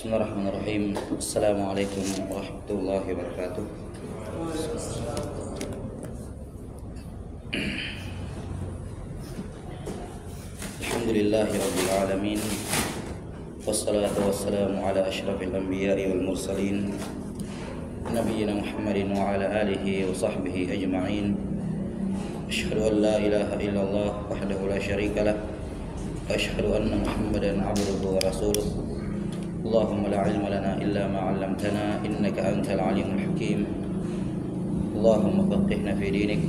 Bismillahirrahmanirrahim. Assalamualaikum warahmatullahi wabarakatuh. Alhamdulillahi rabbil alamin. Wassalatu wassalamu ala asyrafil anbiya'i wal mursalin nabiyyina Muhammadin wa ala alihi wa sahbihi ajma'in. Asyhadu an la ilaha illallah wahdahu la syarika lah wa asyhadu anna Muhammadan 'abduhu wa rasuluh. Allahumma la ilma lana illa ma 'allamtana innaka antal alimul hakim. Allahumma faqihna fi dinik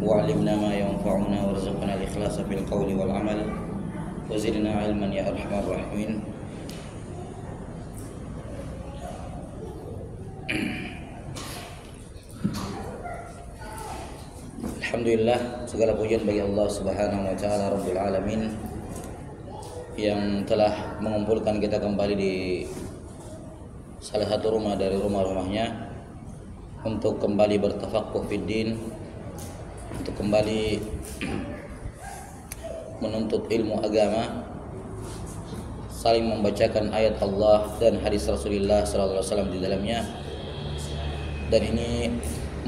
wa 'allimna ma yanfa'una warzuqna al-ikhlasa fil qawli wal 'amal wa zidna 'ilman ya arhamar rahimin. Alhamdulillah, segala pujian bagi Allah Subhanahu wa taala Rabbul alamin yang telah mengumpulkan kita kembali di salah satu rumah dari rumah-rumahnya untuk kembali bertafaqquh fid din, untuk kembali menuntut ilmu agama, saling membacakan ayat Allah dan hadis Rasulullah sallallahu alaihi wasallam di dalamnya. Dan ini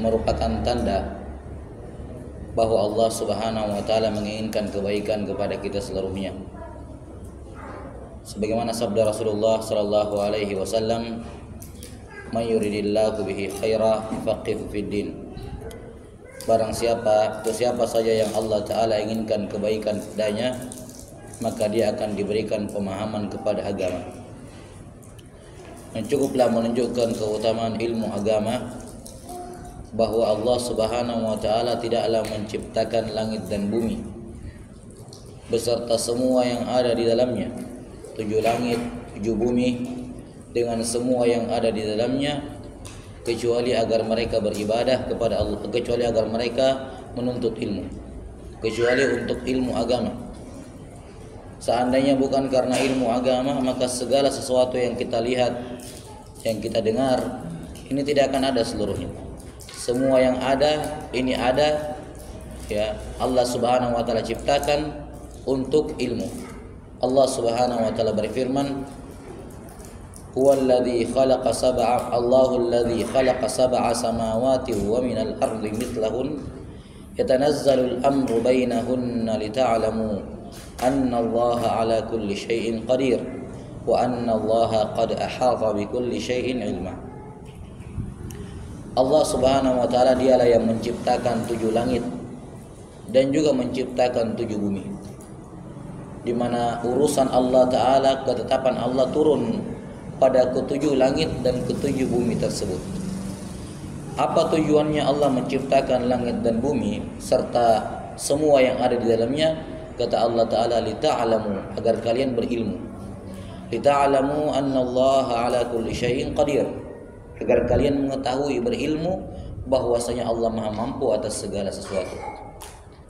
merupakan tanda bahwa Allah Subhanahu wa taala menginginkan kebaikan kepada kita seluruhnya. Sebagaimana sabda Rasulullah sallallahu alaihi wasallam, "May yuridillahu bihi khaira yufaqihu fid din." Barang siapa saja yang Allah taala inginkan kebaikan padanya, maka dia akan diberikan pemahaman kepada agama. Dan cukuplah menunjukkan keutamaan ilmu agama bahwa Allah Subhanahu wa taala tidaklah menciptakan langit dan bumi beserta semua yang ada di dalamnya, 7 langit, 7 bumi dengan semua yang ada di dalamnya, kecuali agar mereka beribadah kepada Allah, kecuali agar mereka menuntut ilmu, kecuali untuk ilmu agama. Seandainya bukan karena ilmu agama, maka segala sesuatu yang kita lihat, yang kita dengar, ini tidak akan ada seluruhnya. Semua yang ada, ini ada, ya, Allah Subhanahu wa taala ciptakan untuk ilmu. Allah Subhanahu wa taala berfirman, "Huwallazi khalaqa sab'a Allahu allazi khalaqa sab'a samawati wa minal ardi mithlahun yatanazzalu al-amru bainahunna lita'lamu anna Allaha 'ala kulli syai'in qadir wa anna Allaha qad ahata bi kulli syai'in 'ilma." Allah Subhanahu wa taala dialah yang menciptakan 7 langit dan juga menciptakan 7 bumi, di mana urusan Allah taala, ketetapan Allah turun pada ke-7 langit dan ke-7 bumi tersebut. Apa tujuannya Allah menciptakan langit dan bumi serta semua yang ada di dalamnya? Kata Allah taala, lita'lamu, agar kalian berilmu. Lita'lamu annallaha 'ala kulli syai'in qadir, agar kalian mengetahui, berilmu bahwasanya Allah Maha mampu atas segala sesuatu.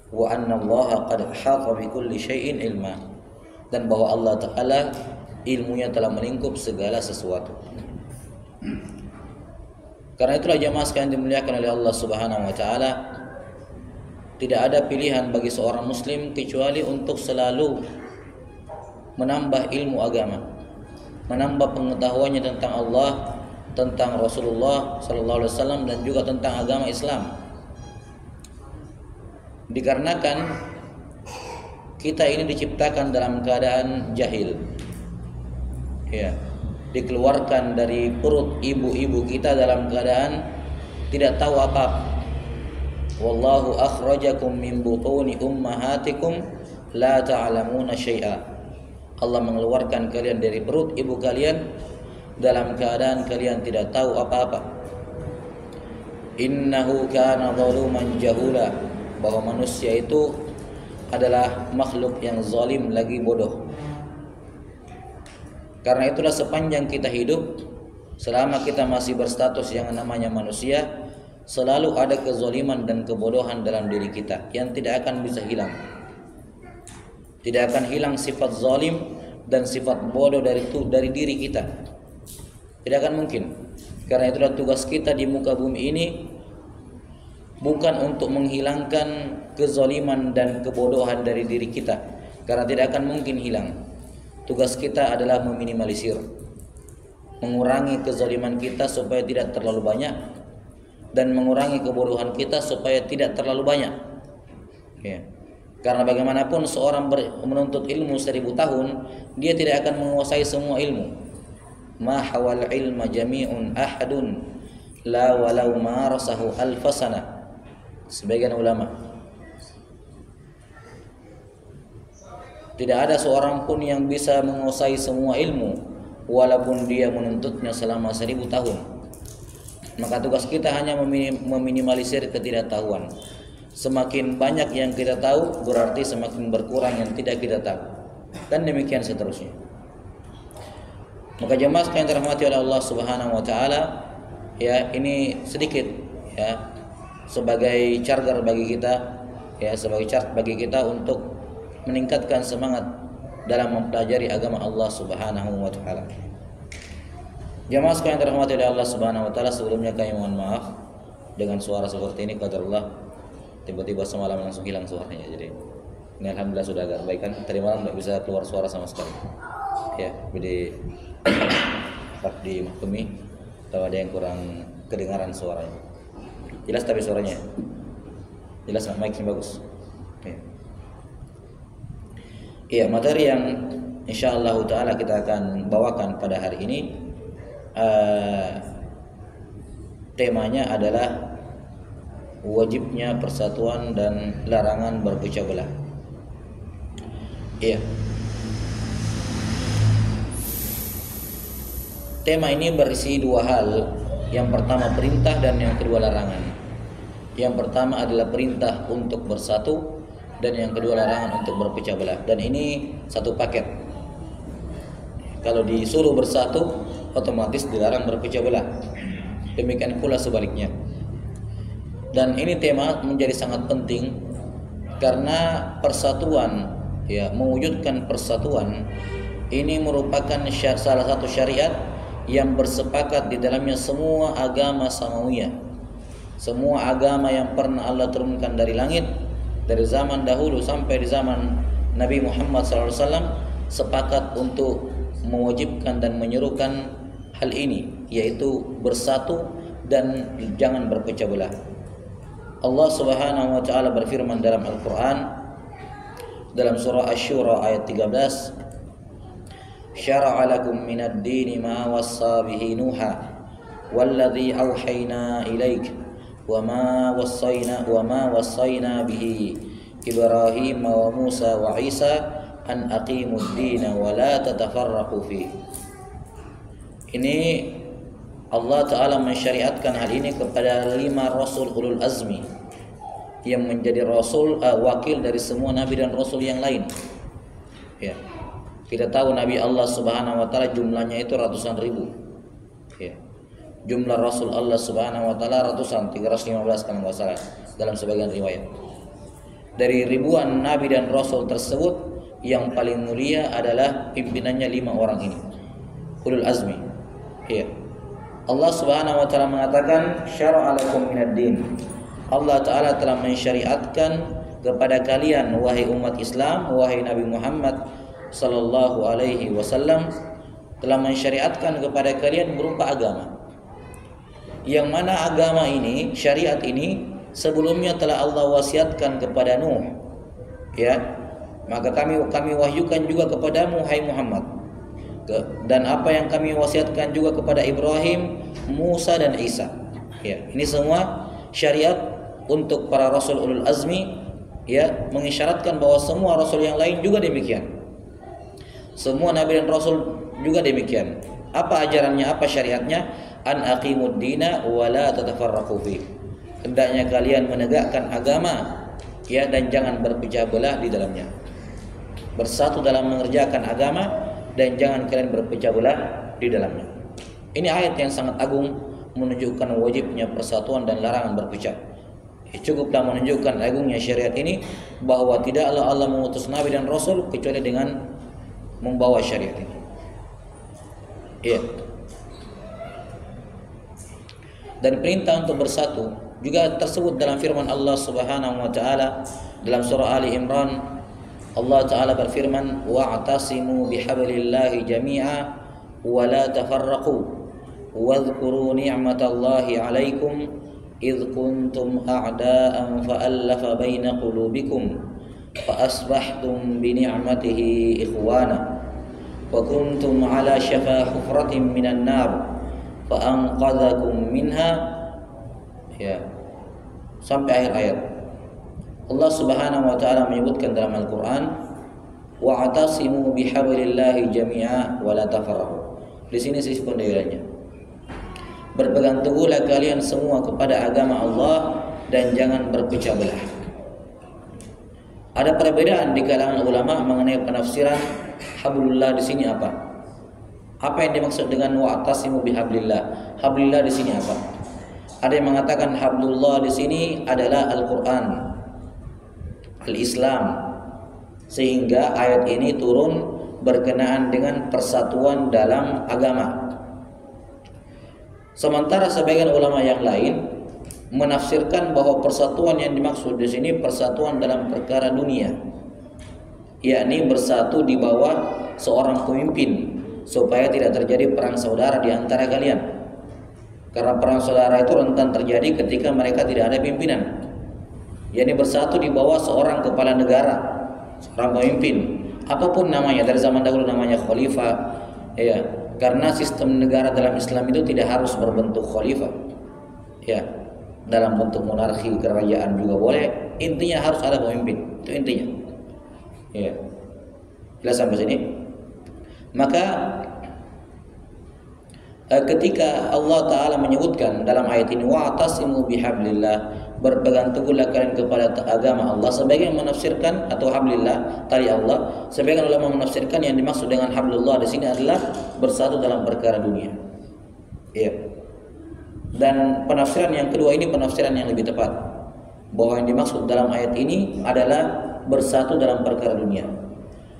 Wa annallaha qad ahata bi kulli syai'in ilma, dan bahwa Allah taala ilmunya telah melingkup segala sesuatu. Karena itulah jamaah sekalian dimuliakan oleh Allah Subhanahu wa taala, tidak ada pilihan bagi seorang muslim kecuali untuk selalu menambah ilmu agama, menambah pengetahuannya tentang Allah, tentang Rasulullah sallallahu alaihi wasallam, dan juga tentang agama Islam. Dikarenakan kita ini diciptakan dalam keadaan jahil, ya, dikeluarkan dari perut ibu-ibu kita dalam keadaan tidak tahu apa-apa. Wallahu akhrajakum min butuni ummahatikum la ta'lamuna syai'a. Allah mengeluarkan kalian dari perut ibu kalian dalam keadaan kalian tidak tahu apa-apa. Innahu kana zaluman jahula, bahwa manusia itu adalah makhluk yang zalim lagi bodoh. Karena itulah sepanjang kita hidup, selama kita masih berstatus yang namanya manusia, selalu ada kezaliman dan kebodohan dalam diri kita yang tidak akan bisa hilang. Tidak akan hilang sifat zalim dan sifat bodoh dari diri kita. Tidak akan mungkin. Karena itulah tugas kita di muka bumi ini bukan untuk menghilangkan kezaliman dan kebodohan dari diri kita, karena tidak akan mungkin hilang. Tugas kita adalah meminimalisir. mengurangi kezaliman kita supaya tidak terlalu banyak, dan mengurangi kebodohan kita supaya tidak terlalu banyak. Ya. Karena bagaimanapun seorang menuntut ilmu 1000 tahun, dia tidak akan menguasai semua ilmu. Ma hawal ilma jami'un ahadun la walau marasahu alfasana. Sebagian ulama, tidak ada seorang pun yang bisa menguasai semua ilmu walaupun dia menuntutnya selama 1000 tahun. Maka tugas kita hanya meminimalisir ketidaktahuan. Semakin banyak yang kita tahu, berarti semakin berkurang yang tidak kita tahu, dan demikian seterusnya. Maka jemaah sekalian dirahmati oleh Allah Subhanahu wa taala, ya, ini sedikit ya sebagai charger bagi kita, ya, sebagai charge bagi kita untuk meningkatkan semangat dalam mempelajari agama Allah Subhanahu wa taala. Jemaah sekalian dirahmati oleh Allah Subhanahu wa taala, sebelumnya kami mohon maaf dengan suara seperti ini, qadarullah tiba-tiba semalam langsung hilang suaranya. Jadi ini alhamdulillah sudah agak baik kan. Tadi malam tidak bisa keluar suara sama sekali. Ya, jadi di mahkumi atau ada yang kurang kedengaran suaranya. Jelas tapi suaranya. Jelas, mic-nya bagus. Ya. Iya, materi yang insyaallah taala kita akan bawakan pada hari ini temanya adalah wajibnya persatuan dan larangan berpecah belah. Iya. Tema ini berisi dua hal. Yang pertama perintah dan yang kedua larangan. Yang pertama adalah perintah untuk bersatu dan yang kedua larangan untuk berpecah belah. Dan ini satu paket. Kalau disuruh bersatu, otomatis dilarang berpecah belah. Demikian pula sebaliknya. Dan ini tema menjadi sangat penting karena persatuan, ya, mewujudkan persatuan ini merupakan salah satu syariat yang bersepakat di dalamnya semua agama samawiyah. Semua agama yang pernah Allah turunkan dari langit, dari zaman dahulu sampai di zaman Nabi Muhammad SAW, sepakat untuk mewajibkan dan menyerukan hal ini, yaitu bersatu dan jangan berpecah belah. Allah Subhanahu wa taala berfirman dalam Al-Qur'an dalam surah Asy-Syura ayat 13, "Syara'a lakum minad dini ma wassa bihi Nuha walladzi auhayna ilaik wa ma wassayna bihi Ibrahim wa Musa wa Isa an aqimud dina wa la tatafarraqu fi." Ini Allah Ta'ala mensyariatkan hal ini kepada 5 Rasul Ulul Azmi yang menjadi Rasul wakil dari semua Nabi dan Rasul yang lain. Ya. Kita tahu Nabi Allah Subhanahu wa Ta'ala jumlahnya itu ratusan ribu. Ya. Jumlah Rasul Allah Subhanahu wa Ta'ala ratusan, 315 kalau nggak salah dalam sebagian riwayat. Dari ribuan Nabi dan Rasul tersebut, yang paling mulia adalah pimpinannya 5 orang ini, Ulul Azmi. Ya. Allah Subhanahu wa taala mengatakan syara'a lakum minad din. Allah taala telah mensyariatkan kepada kalian wahai umat Islam, wahai Nabi Muhammad sallallahu alaihi wasallam, telah mensyariatkan kepada kalian berupa agama. Yang mana agama ini, syariat ini sebelumnya telah Allah wasiatkan kepada Nuh. Ya. Maka kami wahyukan juga kepadamu hai Muhammad. Dan apa yang kami wasiatkan juga kepada Ibrahim, Musa dan Isa. Ya, ini semua syariat untuk para Rasul Ulul Azmi, ya, mengisyaratkan bahwa semua Rasul yang lain juga demikian. Semua Nabi dan Rasul juga demikian. Apa ajarannya, apa syariatnya? An aqimud dina wa la tatafarraqu fi. Hendaknya kalian menegakkan agama, ya, dan jangan berpecah belah di dalamnya. Bersatu dalam mengerjakan agama dan jangan kalian berpecah belah di dalamnya. Ini ayat yang sangat agung menunjukkan wajibnya persatuan dan larangan berpecah. Cukuplah menunjukkan agungnya syariat ini bahwa tidaklah Allah mengutus Nabi dan Rasul kecuali dengan membawa syariat ini. Iya. Dan perintah untuk bersatu juga tersebut dalam firman Allah Subhanahu wa taala dalam surah Ali Imran. Allah Ta'ala berfirman, wa'tasimu bihablillahi jami'a wa la tafarraqu واذكروا نعمة الله عليكم إذ كنتم أعداء فألف بين قلوبكم فأصبحتم بنعمته إخوانا وكنتم على شفا حفرة من النار فأنقذكم منها ya sampai akhir ayat. Allah Subhanahu wa taala menyebutkan dalam Al-Qur'an wa'tasimu bihablillahi jami'a wa la tafarraqu. Di sini sisi pendiriannya. Berpegang teguhlah kalian semua kepada agama Allah dan jangan berpecah belah. Ada perbedaan di kalangan ulama mengenai penafsiran hablullah di sini apa? Apa yang dimaksud dengan wa'tasimu bihablillah? Hablillah di sini apa? Ada yang mengatakan hablullah di sini adalah Al-Qur'an, Al-Islam. Sehingga ayat ini turun berkenaan dengan persatuan dalam agama. Sementara sebagian ulama yang lain menafsirkan bahwa persatuan yang dimaksud di sini persatuan dalam perkara dunia, yakni bersatu di bawah seorang pemimpin supaya tidak terjadi perang saudara di antara kalian. Karena perang saudara itu rentan terjadi ketika mereka tidak ada pimpinan. Yakni bersatu di bawah seorang kepala negara, seorang pemimpin, apapun namanya, dari zaman dahulu namanya khalifah, ya. Karena sistem negara dalam Islam itu tidak harus berbentuk khalifah, ya, dalam bentuk monarki, kerajaan juga boleh. Intinya harus ada pemimpin, itu intinya. Ya, jelas sampai sini. Maka ketika Allah Ta'ala menyebutkan dalam ayat ini wa'tasimu bihablillah, berpegang teguhlah kalian kepada agama Allah, sebagian menafsirkan atau hablillah tali Allah, sebagian ulama menafsirkan yang dimaksud dengan hablullah di sini adalah bersatu dalam perkara dunia. Iya. Dan penafsiran yang kedua ini penafsiran yang lebih tepat, bahwa yang dimaksud dalam ayat ini adalah bersatu dalam perkara dunia.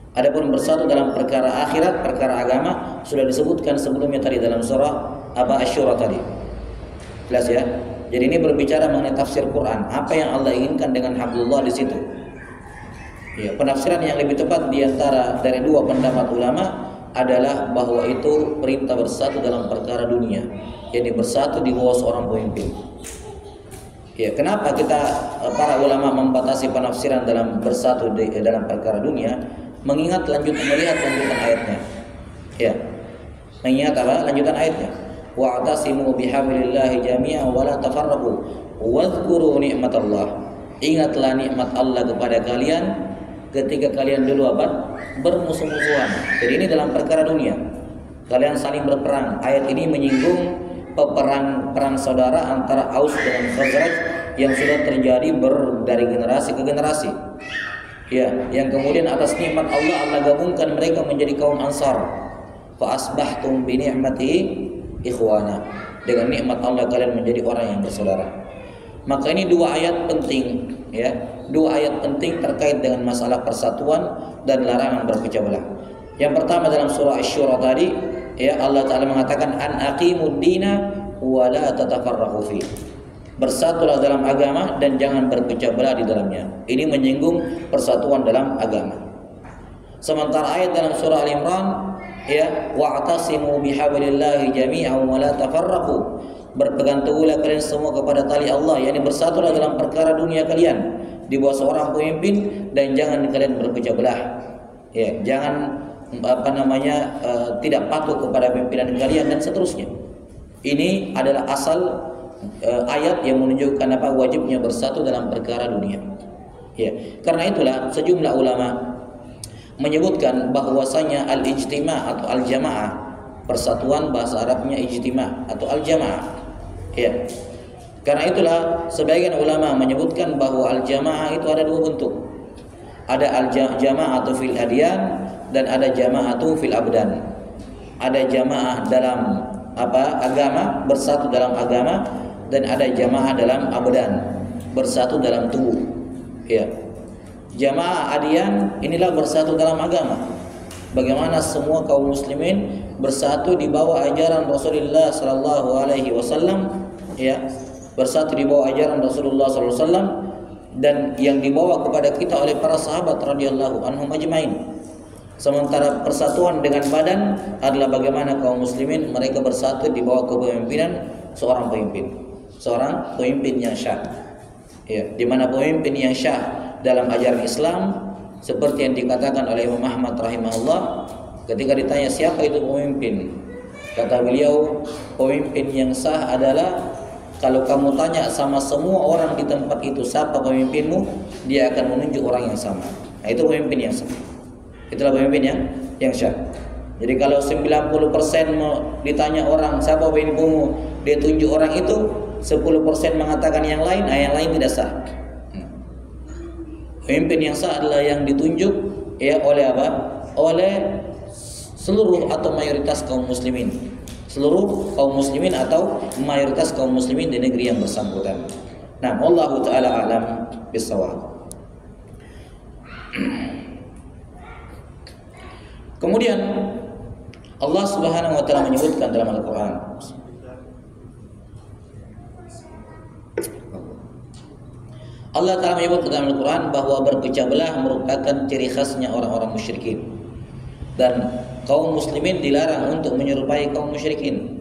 Adapun bersatu dalam perkara akhirat, perkara agama sudah disebutkan sebelumnya tadi dalam surah Asy-Syura tadi. Jelas ya? Jadi ini berbicara mengenai tafsir Quran, apa yang Allah inginkan dengan hablullah di situ. Ya, penafsiran yang lebih tepat di antara dari dua pendapat ulama adalah bahwa itu perintah bersatu dalam perkara dunia, yakni bersatu di bawah seorang pemimpin. Ya, kenapa kita para ulama membatasi penafsiran dalam bersatu dalam perkara dunia? Melihat lanjutan ayatnya. Ya. Mengingat apa? Lanjutan ayatnya. Wa'tasimu bihablillahi jami'an wa la tafarraqu wadhkuru ni'matallah. Ingatlah nikmat Allah kepada kalian ketika kalian dulu apa? Bermusuh-musuhan. Jadi ini dalam perkara dunia. Kalian saling berperang. Ayat ini menyinggung perang saudara antara Aus dengan Khazraj yang sudah terjadi dari generasi ke generasi. Ya, yang kemudian atas nikmat Allah gabungkan mereka menjadi kaum Ansar. Fa asbahtum bi ni'matihi ikhwana. Dengan nikmat Allah kalian menjadi orang yang bersaudara. Maka ini dua ayat penting, ya. Dua ayat penting terkait dengan masalah persatuan dan larangan berpecah belah. Yang pertama dalam surah Asy-Syura tadi, ya, Allah Ta'ala mengatakan an aqimud dina wa la tatafarraqu fi. Bersatulah dalam agama dan jangan berpecah belah di dalamnya. Ini menyinggung persatuan dalam agama. Sementara ayat dalam surah Al-Imran, ya, wa'tasimu bihablillahi jami'an wa la tafarraqu. Berpegang teguhlah kalian semua kepada tali Allah, yakni bersatulah dalam perkara dunia kalian di bawah seorang pemimpin dan jangan kalian berpecah belah. Ya, jangan tidak patuh kepada pimpinan kalian dan seterusnya. Ini adalah asal ayat yang menunjukkan wajibnya bersatu dalam perkara dunia. Ya, karena itulah sejumlah ulama menyebutkan bahwasanya al-ijtima' atau al-jamaah, persatuan bahasa Arabnya ijtima' atau al-jamaah. Ya. Karena itulah sebagian ulama menyebutkan bahwa al-jamaah itu ada dua bentuk. Ada al-jama'atu fil adyan dan ada jama'atu fil abdan. Ada jamaah dalam agama, bersatu dalam agama, dan ada jamaah dalam abdan, bersatu dalam tubuh. Ya. Jamaah adyan inilah bersatu dalam agama. Bagaimana semua kaum muslimin bersatu di bawah ajaran Rasulullah sallallahu alaihi wasallam, ya. Bersatu di bawah ajaran Rasulullah sallallahu alaihi wasallam dan yang dibawa kepada kita oleh para sahabat radhiyallahu anhum ajmain. Sementara persatuan dengan badan adalah bagaimana kaum muslimin mereka bersatu di bawah kepemimpinan seorang pemimpin yang syah. Ya, di mana pemimpin yang syah dalam ajaran Islam seperti yang dikatakan oleh Imam Ahmad rahimahullah ketika ditanya siapa itu pemimpin, kata beliau, pemimpin yang sah adalah kalau kamu tanya sama semua orang di tempat itu siapa pemimpinmu, dia akan menunjuk orang yang sama. Nah, itu pemimpin yang sah. Itulah pemimpin yang syah. Jadi kalau 90% ditanya orang siapa pemimpinmu, dia tunjuk orang itu, 10% mengatakan yang lain, yang lain tidak sah. Pemimpin yang sah adalah yang ditunjuk ya oleh apa? Oleh seluruh atau mayoritas kaum muslimin. Seluruh kaum muslimin atau mayoritas kaum muslimin di negeri yang bersangkutan. Nah, wallahu taala alam bisawab. Kemudian Allah Subhanahu wa taala menyebutkan dalam Al-Qur'an, Allah Ta'ala menyebut dalam Al-Quran bahwa berpecah belah merupakan ciri khasnya orang-orang musyrikin, dan kaum muslimin dilarang untuk menyerupai kaum musyrikin.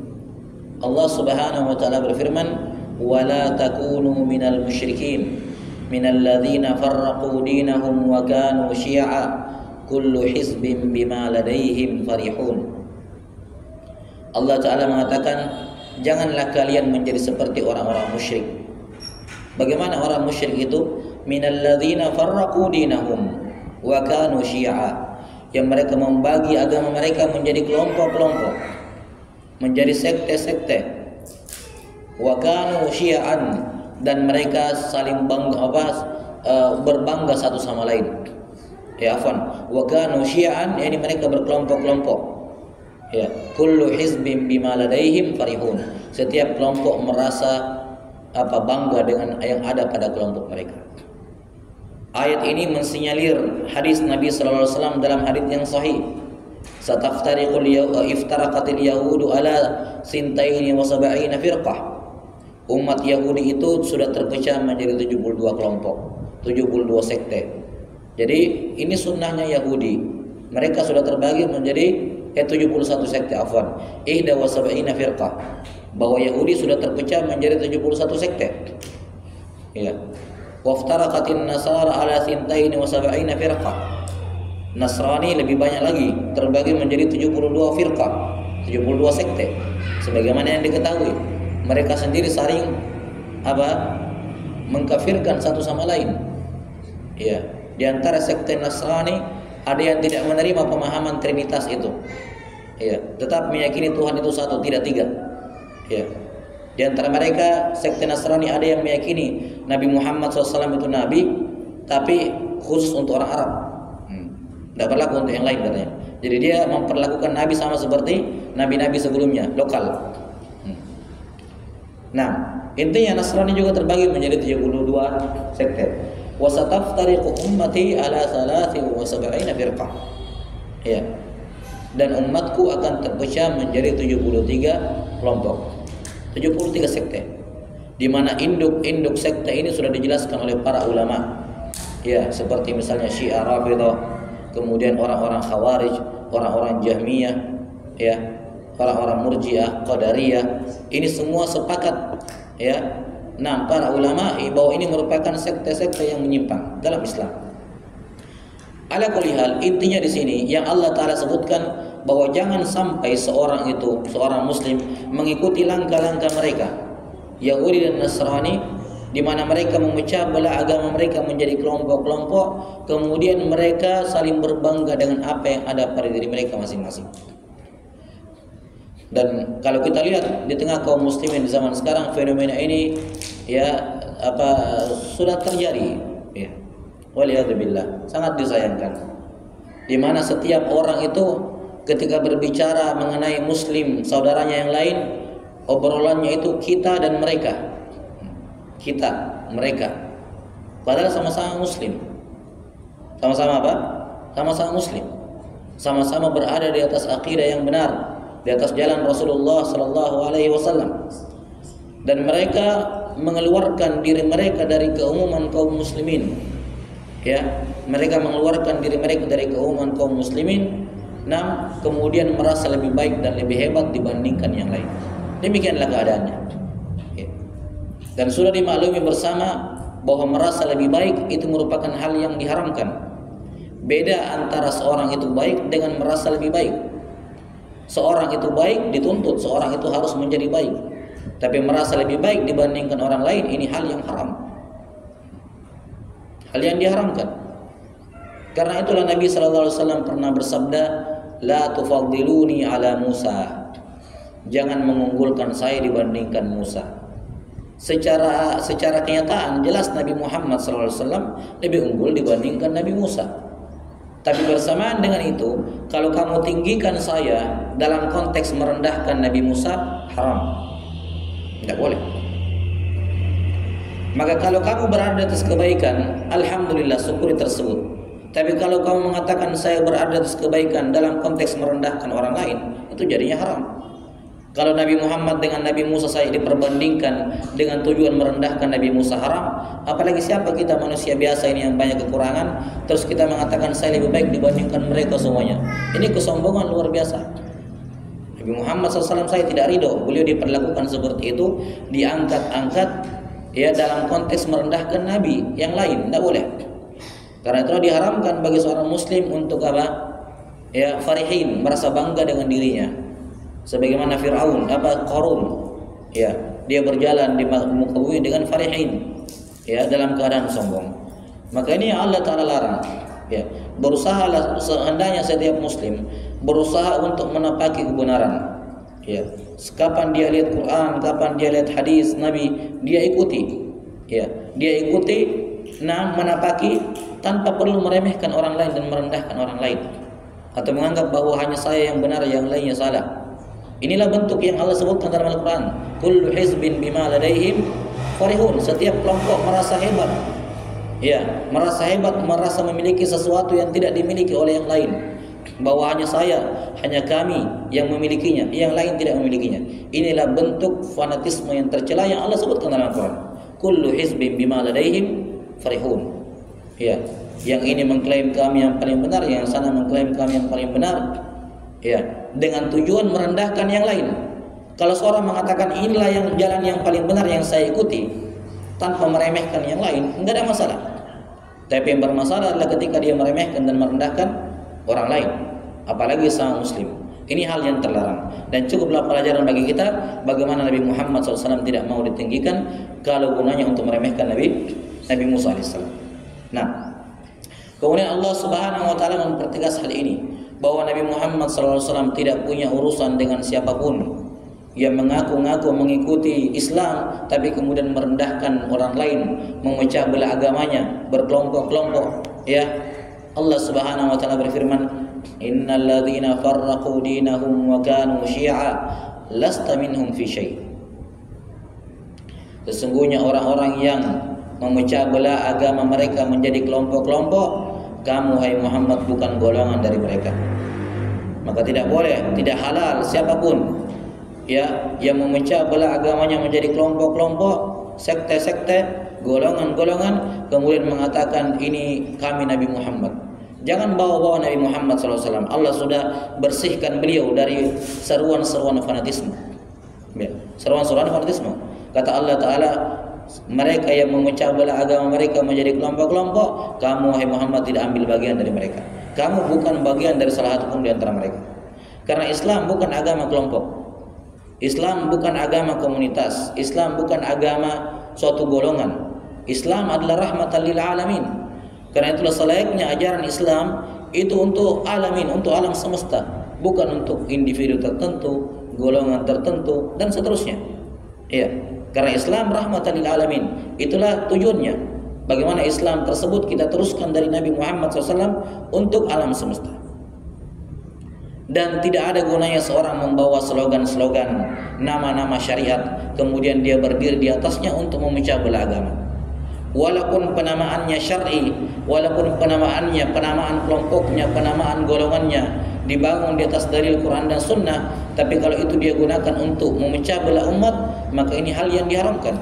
Allah Subhanahu wa taala berfirman, "Wala takunu minal musyrikin minal ladzina farraqu dinahum wa kanu syi'a kullu hizbin bima ladaihim farihun." Allah Ta'ala mengatakan, janganlah kalian menjadi seperti orang-orang musyrik. Bagaimana orang musyrik itu? Minal ladzina farraqu dinahum wa kanu syi'a, yang mereka membagi agama mereka menjadi kelompok-kelompok, menjadi sekte-sekte. Wa kanu syi'an, dan mereka saling berbangga satu sama lain. Wa kanu syi'an, yakni mereka berkelompok-kelompok. Ya, kullu hizbin bima ladaihim farihun. Setiap kelompok merasa bangga dengan yang ada pada kelompok mereka. Ayat ini mensinyalir hadis Nabi sallallahu alaihi wasallam dalam hadis yang sahih. Iftaraqatil yahudu ala sintaini wa sab'ina firqah. Umat Yahudi itu sudah terpecah menjadi 72 kelompok, 72 sekte. Jadi ini sunnahnya Yahudi. Mereka sudah terbagi menjadi 71 sekte, ihda wa sab'ina firqah. Bahwa Yahudi sudah terpecah menjadi 71 sekte. Ya. Waftaraqatin nasara ala thintaini wa sab'ina firqah. Nasrani lebih banyak lagi, terbagi menjadi 72 firqah, 72 sekte. Sebagaimana yang diketahui, mereka sendiri saling mengkafirkan satu sama lain. Ya, di antara sekte Nasrani ada yang tidak menerima pemahaman Trinitas itu. Ya, tetap meyakini Tuhan itu satu, tidak tiga. Ya. Di antara mereka sekte Nasrani ada yang meyakini Nabi Muhammad SAW itu nabi, tapi khusus untuk orang Arab. Tidak berlaku untuk yang lain katanya. Jadi dia memperlakukan nabi sama seperti nabi-nabi sebelumnya, lokal. Nah, intinya Nasrani juga terbagi menjadi 72 sekte. Wasataftariqu ummati ala 73 firqah. Ya. Dan umatku akan terpecah menjadi 73 kelompok, 73 sekte, di mana induk sekte ini sudah dijelaskan oleh para ulama. Ya, seperti misalnya Syiah Rafidhah, kemudian orang-orang Khawarij, orang-orang Jahmiyah, ya, orang-orang Murji'ah, Qadariyah. Ini semua sepakat, ya. Nah, para ulama bahwa ini merupakan sekte-sekte yang menyimpang dalam Islam. Ala kulli hal, intinya di sini yang Allah Ta'ala sebutkan bahwa jangan sampai seorang muslim mengikuti langkah-langkah mereka, Yahudi dan Nasrani, di mana mereka memecah belah agama mereka menjadi kelompok-kelompok, kemudian mereka saling berbangga dengan apa yang ada pada diri mereka masing-masing. Dan kalau kita lihat di tengah kaum muslimin di zaman sekarang, fenomena ini sudah terjadi, ya. Waliyadzubillah, sangat disayangkan. Di mana setiap orang itu ketika berbicara mengenai muslim saudaranya yang lain, obrolannya itu kita dan mereka. Kita, mereka. Padahal sama-sama muslim. Sama-sama apa? Sama-sama muslim. Sama-sama berada di atas akidah yang benar, di atas jalan Rasulullah sallallahu alaihi wasallam. Dan mereka mengeluarkan diri mereka dari keumuman kaum muslimin. ya, mereka mengeluarkan diri mereka dari keumuman kaum muslimin, kemudian merasa lebih baik dan lebih hebat dibandingkan yang lain. Demikianlah keadaannya. Ya. Dan sudah dimaklumi bersama bahwa merasa lebih baik itu merupakan hal yang diharamkan. Beda antara seorang itu baik dengan merasa lebih baik. Seorang itu baik dituntut seorang itu harus menjadi baik. Tapi merasa lebih baik dibandingkan orang lain, ini hal yang haram. Hal yang diharamkan. Karena itulah Nabi SAW pernah bersabda, la tufaddiluni ala Musa. Jangan mengunggulkan saya dibandingkan Musa. Secara kenyataan jelas Nabi Muhammad SAW lebih unggul dibandingkan Nabi Musa. Tapi bersamaan dengan itu, kalau kamu tinggikan saya dalam konteks merendahkan Nabi Musa, haram. Tidak boleh. Maka kalau kamu berada di atas kebaikan, alhamdulillah, syukuri tersebut. Tapi kalau kamu mengatakan saya berada di atas kebaikan dalam konteks merendahkan orang lain, itu jadinya haram. Kalau Nabi Muhammad dengan Nabi Musa saya diperbandingkan dengan tujuan merendahkan Nabi Musa, haram. Apalagi siapa kita manusia biasa ini yang banyak kekurangan, terus kita mengatakan saya lebih baik dibandingkan mereka semuanya. Ini kesombongan luar biasa. Nabi Muhammad SAW saya tidak ridho beliau diperlakukan seperti itu, diangkat-angkat ya dalam konteks merendahkan Nabi yang lain, tidak boleh. Karena itu diharamkan bagi seorang muslim untuk apa? Ya, farihin, merasa bangga dengan dirinya. Sebagaimana Fir'aun, Qarun, ya, dia berjalan di muka bumi dengan farihin, ya, dalam keadaan sombong. Maka ini yang Allah Ta'ala larang. Ya, berusahalah seandainya setiap muslim berusaha untuk menepaki kebenaran. Ya, kapan dia lihat Quran, kapan dia lihat hadis Nabi, dia ikuti. Ya, dia ikuti, menepaki tanpa perlu meremehkan orang lain dan merendahkan orang lain atau menganggap bahwa hanya saya yang benar, yang lainnya salah. Inilah bentuk yang Allah sebutkan dalam Al-Quran. Kullu hizbin bima ladaihim farihun. Setiap kelompok merasa hebat. Ya, merasa hebat, merasa memiliki sesuatu yang tidak dimiliki oleh yang lain. Bahwa hanya saya, hanya kami yang memilikinya, yang lain tidak memilikinya. Inilah bentuk fanatisme yang tercela yang Allah sebutkan dalam Al-Quran. Kullu hizbin bima ladaihim farihun. Ya, yang ini mengklaim kami yang paling benar, yang sana mengklaim kami yang paling benar. Ya, dengan tujuan merendahkan yang lain. Kalau seorang mengatakan inilah yang jalan yang paling benar yang saya ikuti tanpa meremehkan yang lain, enggak ada masalah. Tapi yang bermasalah adalah ketika dia meremehkan dan merendahkan orang lain, apalagi sama muslim. Ini hal yang terlarang dan cukuplah pelajaran bagi kita bagaimana Nabi Muhammad SAW tidak mau ditinggikan kalau gunanya untuk meremehkan Nabi Musa AS. Nah, kemudian Allah Subhanahu Wa Taala mempertegas hal ini, bahwa Nabi Muhammad SAW tidak punya urusan dengan siapapun yang mengaku-ngaku mengikuti Islam tapi kemudian merendahkan orang lain, memecah belah agamanya, berkelompok-kelompok. Ya, Allah Subhanahu Wa Taala berfirman, Innal ladzina farraqu dinahum wa kanu syi'a lasta minhum fi syai'. Sesungguhnya orang-orang yang memecah belah agama mereka menjadi kelompok-kelompok, kamu hai Muhammad bukan golongan dari mereka. Maka tidak boleh, tidak halal siapapun ya yang memecah belah agamanya menjadi kelompok-kelompok, sekte-sekte, golongan-golongan, kemudian mengatakan ini kami Nabi Muhammad. Jangan bawa-bawa Nabi Muhammad SAW. Allah sudah bersihkan beliau dari seruan-seruan fanatisme. Ya, seruan-seruan fanatisme. Kata Allah Ta'ala, mereka yang memecah belah agama mereka menjadi kelompok-kelompok, kamu hai Muhammad tidak ambil bagian dari mereka. Kamu bukan bagian dari salah satu pun di antara mereka. Karena Islam bukan agama kelompok. Islam bukan agama komunitas. Islam bukan agama suatu golongan. Islam adalah rahmatan lil alamin. Karena itulah selayaknya ajaran Islam itu untuk alamin, untuk alam semesta, bukan untuk individu tertentu, golongan tertentu dan seterusnya. Ya. Karena Islam rahmatan lil alamin. Itulah tujuannya. Bagaimana Islam tersebut kita teruskan dari Nabi Muhammad SAW untuk alam semesta. Dan tidak ada gunanya seorang membawa slogan-slogan, nama-nama syariat, kemudian dia berdiri di atasnya untuk memecah belah agama. Walaupun penamaannya syar'i, walaupun penamaan kelompoknya, penamaan golongannya dibangun di atas dalil Quran dan Sunnah, tapi kalau itu dia gunakan untuk memecah belah umat, maka ini hal yang diharamkan.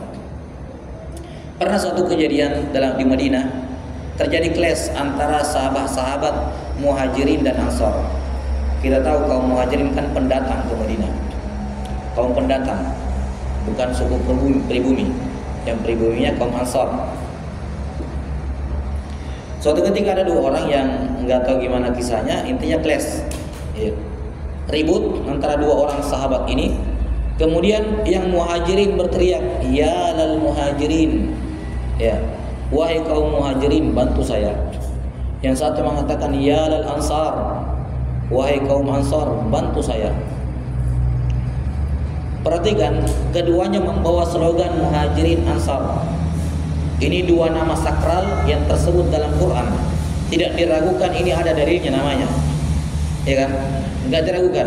Pernah suatu kejadian di Madinah, terjadi clash antara sahabat-sahabat Muhajirin dan Ansor. Kita tahu kaum Muhajirin kan pendatang ke Madinah, kaum pendatang, bukan suku pribumi. Yang pribuminya kaum Ansor. Suatu ketika ada dua orang yang nggak tahu gimana kisahnya, intinya clash, ya. Ribut antara dua orang sahabat ini. Kemudian yang Muhajirin berteriak, ya lal Muhajirin, ya, wahai kaum Muhajirin, bantu saya. Yang satu mengatakan, ya lal Ansar, wahai kaum Ansar, bantu saya. Perhatikan, keduanya membawa slogan Muhajirin Ansar. Ini dua nama sakral yang tersebut dalam Quran. Tidak diragukan ini ada dalilnya namanya. Ya kan? Enggak diragukan.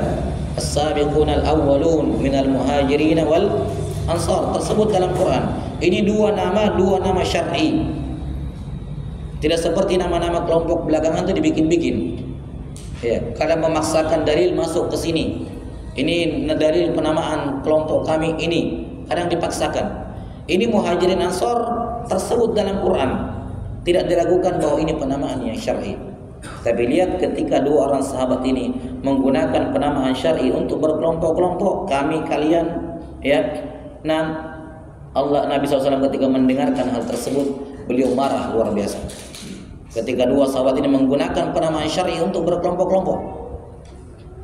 As-sabiqunal awwalun minal muhajirin wal ansar tersebut dalam Quran. Ini dua nama syar'i. Tidak seperti nama-nama kelompok belakangan itu dibikin-bikin. Ya, kadang memaksakan dalil masuk ke sini. Ini dalil penamaan kelompok kami ini, kadang dipaksakan. Ini Muhajirin Ansor tersebut dalam Quran. Tidak diragukan bahwa ini penamaan yang syar'i. Tapi lihat ketika dua orang sahabat ini menggunakan penamaan syar'i untuk berkelompok-kelompok, kami, kalian, ya. Nah, Nabi SAW ketika mendengarkan hal tersebut, beliau marah luar biasa. Ketika dua sahabat ini menggunakan penamaan syar'i untuk berkelompok-kelompok.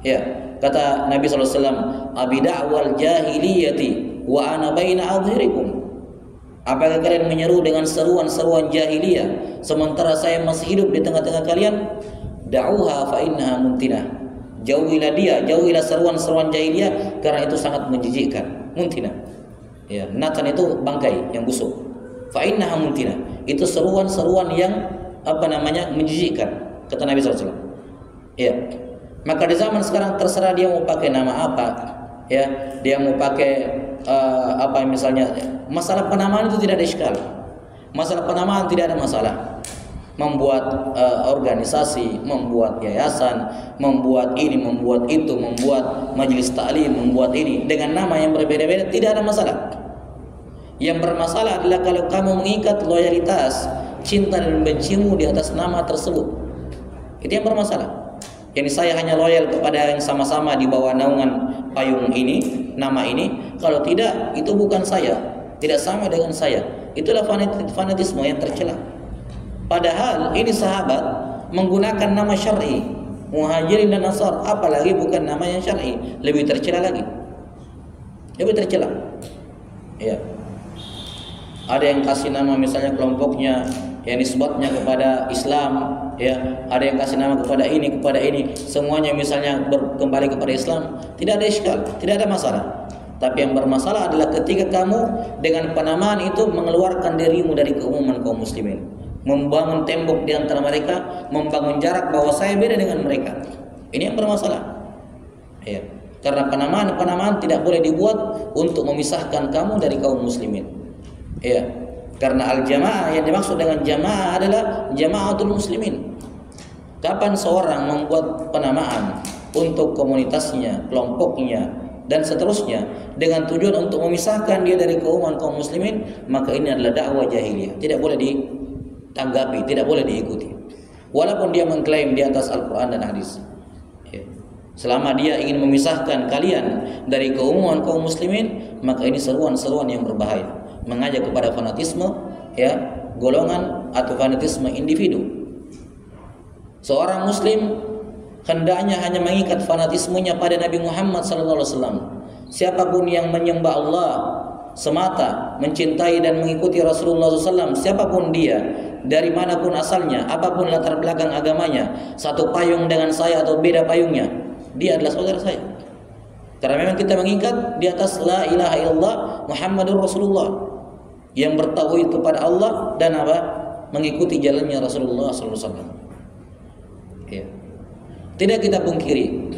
Ya, kata Nabi SAW, abida'wal jahiliyati wa ana baina adhirikum. Apakah kalian menyeru dengan seruan-seruan jahiliyah sementara saya masih hidup di tengah-tengah kalian? Da'uha fa innaha muntinah. Jauhilah dia, jauhilah seruan-seruan jahiliyah karena itu sangat menjijikkan. Muntinah. Ya, natan itu bangkai yang busuk. Fa innaha muntinah. Itu seruan-seruan yang menjijikkan, kata Nabi SAW. Ya. Maka di zaman sekarang terserah dia mau pakai nama apa, ya, dia mau pakai misalnya. Masalah penamaan itu tidak ada iskal. Masalah penamaan tidak ada masalah. Membuat organisasi, membuat yayasan, membuat ini, membuat itu, membuat majelis ta'lim, membuat ini dengan nama yang berbeda-beda tidak ada masalah. Yang bermasalah adalah kalau kamu mengikat loyalitas, cinta dan bencimu di atas nama tersebut. Itu yang bermasalah. Yang saya hanya loyal kepada yang sama-sama di bawah naungan payung ini, nama ini. Kalau tidak, itu bukan saya, tidak sama dengan saya. Itulah fanatisme yang tercela. Padahal ini sahabat menggunakan nama syar'i, Muhajirin dan Ansar, apalagi bukan nama yang syar'i, lebih tercela lagi. Lebih tercela. Ya. Ada yang kasih nama misalnya kelompoknya yang nisbatnya kepada Islam, ya, ada yang kasih nama kepada ini, semuanya misalnya kembali kepada Islam, tidak ada iskal, tidak ada masalah. Tapi yang bermasalah adalah ketika kamu dengan penamaan itu mengeluarkan dirimu dari keumuman kaum muslimin, membangun tembok di antara mereka, membangun jarak bahwa saya beda dengan mereka. Ini yang bermasalah. Ya. Karena penamaan tidak boleh dibuat untuk memisahkan kamu dari kaum muslimin. Ya. Karena al-jamaah yang dimaksud dengan jamaah adalah jamaatul muslimin. Kapan seorang membuat penamaan untuk komunitasnya, kelompoknya, dan seterusnya dengan tujuan untuk memisahkan dia dari keumuman kaum muslimin, maka ini adalah dakwah jahiliyah. Tidak boleh ditanggapi, tidak boleh diikuti. Walaupun dia mengklaim di atas Al-Quran dan hadis. Ya. Selama dia ingin memisahkan kalian dari keumuman kaum muslimin, maka ini seruan-seruan yang berbahaya. Mengajak kepada fanatisme, ya, golongan atau fanatisme individu. Seorang muslim hendaknya hanya mengikat fanatismenya pada Nabi Muhammad SAW. Siapapun yang menyembah Allah semata, mencintai dan mengikuti Rasulullah SAW, siapapun dia, dari manapun asalnya, apapun latar belakang agamanya, satu payung dengan saya atau beda payungnya, dia adalah saudara saya. Karena memang kita mengikat di atas la ilaha illallah Muhammadur Rasulullah, yang bertauhid kepada Allah dan mengikuti jalannya Rasulullah SAW. Ya. Tidak kita pungkiri,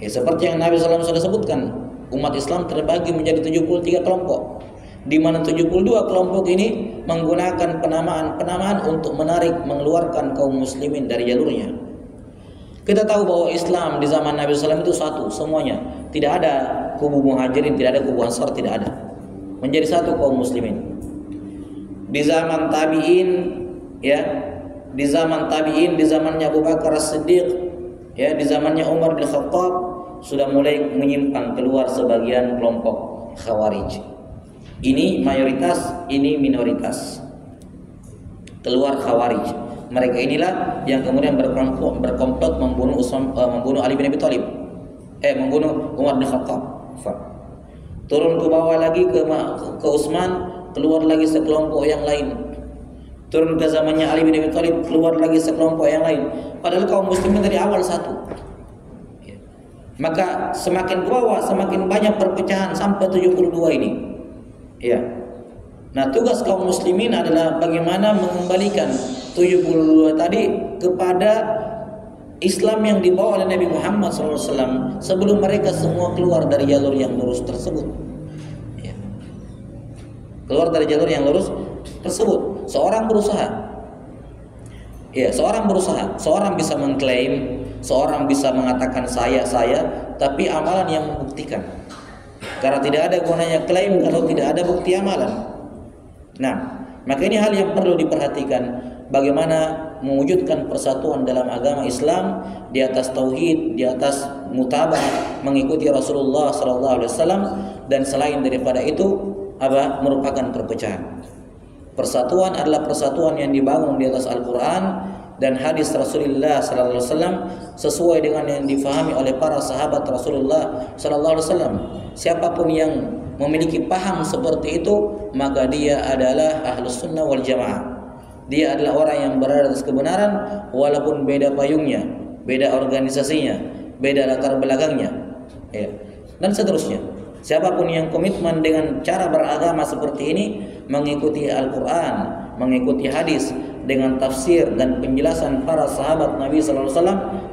ya, seperti yang Nabi SAW sudah sebutkan, umat Islam terbagi menjadi 73 kelompok, di mana 72 kelompok ini menggunakan penamaan untuk mengeluarkan kaum muslimin dari jalurnya. Kita tahu bahwa Islam di zaman Nabi SAW itu satu semuanya, tidak ada kubu Muhajirin, tidak ada kubu Ansar, tidak ada, menjadi satu kaum muslimin. Di zaman tabi'in, ya, di zaman tabi'in, di zamannya Abu Bakar As-Siddiq, ya, di zamannya Umar bin Khattab sudah mulai menyimpang keluar sebagian kelompok Khawarij. Ini mayoritas, ini minoritas. Keluar Khawarij. Mereka inilah yang kemudian berkomplot membunuh Ali bin Abi Thalib. Membunuh Umar bin Khattab. Turun ke bawah lagi ke Utsman, keluar lagi sekelompok yang lain. Turun ke zamannya Ali bin Abi Thalib, keluar lagi sekelompok yang lain. Padahal kaum muslimin dari awal satu. Maka semakin ke bawah semakin banyak perpecahan sampai 72 ini. Ya. Nah, tugas kaum muslimin adalah bagaimana mengembalikan 72 tadi kepada Islam yang dibawa oleh Nabi Muhammad SAW sebelum mereka semua keluar dari jalur yang lurus tersebut. Ya. Keluar dari jalur yang lurus tersebut. Seorang berusaha. Ya, seorang berusaha. Seorang bisa mengklaim, seorang bisa mengatakan saya, tapi amalan yang membuktikan. Karena tidak ada gunanya klaim kalau tidak ada bukti amalan. Nah, maka ini hal yang perlu diperhatikan. Bagaimana mewujudkan persatuan dalam agama Islam di atas tauhid, di atas mutaba'ah, mengikuti Rasulullah SAW, dan selain daripada itu merupakan perpecahan. Persatuan adalah persatuan yang dibangun di atas Al-Quran dan hadis Rasulullah SAW sesuai dengan yang difahami oleh para sahabat Rasulullah SAW. Siapapun yang memiliki paham seperti itu, maka dia adalah Ahlus Sunnah wal Jamaah. Dia adalah orang yang berada atas kebenaran walaupun beda payungnya, beda organisasinya, beda latar belakangnya, ya, dan seterusnya. Siapapun yang komitmen dengan cara beragama seperti ini, mengikuti Al-Quran, mengikuti hadis dengan tafsir dan penjelasan para sahabat Nabi SAW,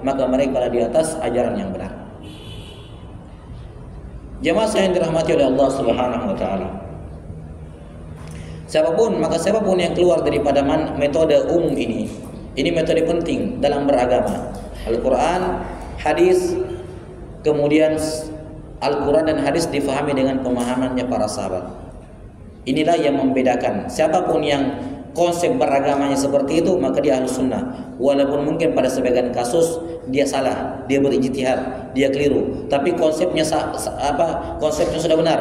maka mereka di atas ajaran yang benar. Jemaah yang dirahmati oleh Allah Subhanahu wa taala. Siapapun yang keluar daripada metode umum ini metode penting dalam beragama. Al-Quran, hadis, kemudian Al-Quran dan hadis difahami dengan pemahamannya para sahabat. Inilah yang membedakan. Siapapun yang konsep beragamanya seperti itu, maka dia Ahlus Sunnah. Walaupun mungkin pada sebagian kasus dia salah, dia berijtihad, dia keliru, tapi konsepnya sudah benar.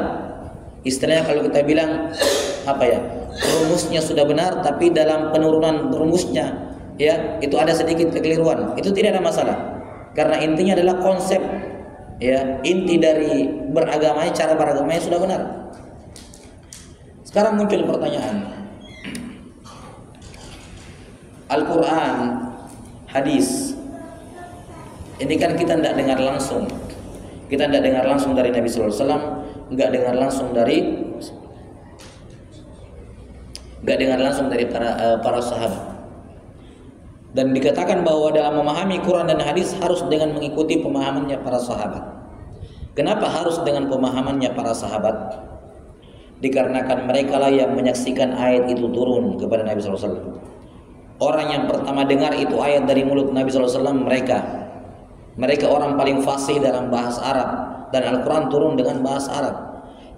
Istilahnya kalau kita bilang rumusnya sudah benar, tapi dalam penurunan rumusnya, ya, itu ada sedikit kekeliruan. Itu tidak ada masalah, karena intinya adalah konsep, ya, inti dari beragamanya, cara beragamanya sudah benar. Sekarang muncul pertanyaan, Al-Quran, hadis, ini kan kita tidak dengar langsung. Kita tidak dengar langsung dari Nabi SAW, nggak dengar langsung dari para sahabat. Dan dikatakan bahwa dalam memahami Quran dan hadis harus dengan mengikuti pemahamannya para sahabat. Kenapa harus dengan pemahamannya para sahabat? Dikarenakan mereka lah yang menyaksikan ayat itu turun kepada Nabi SAW. Orang yang pertama dengar itu ayat dari mulut Nabi SAW mereka orang paling fasih dalam bahasa Arab, dan Al-Quran turun dengan bahasa Arab.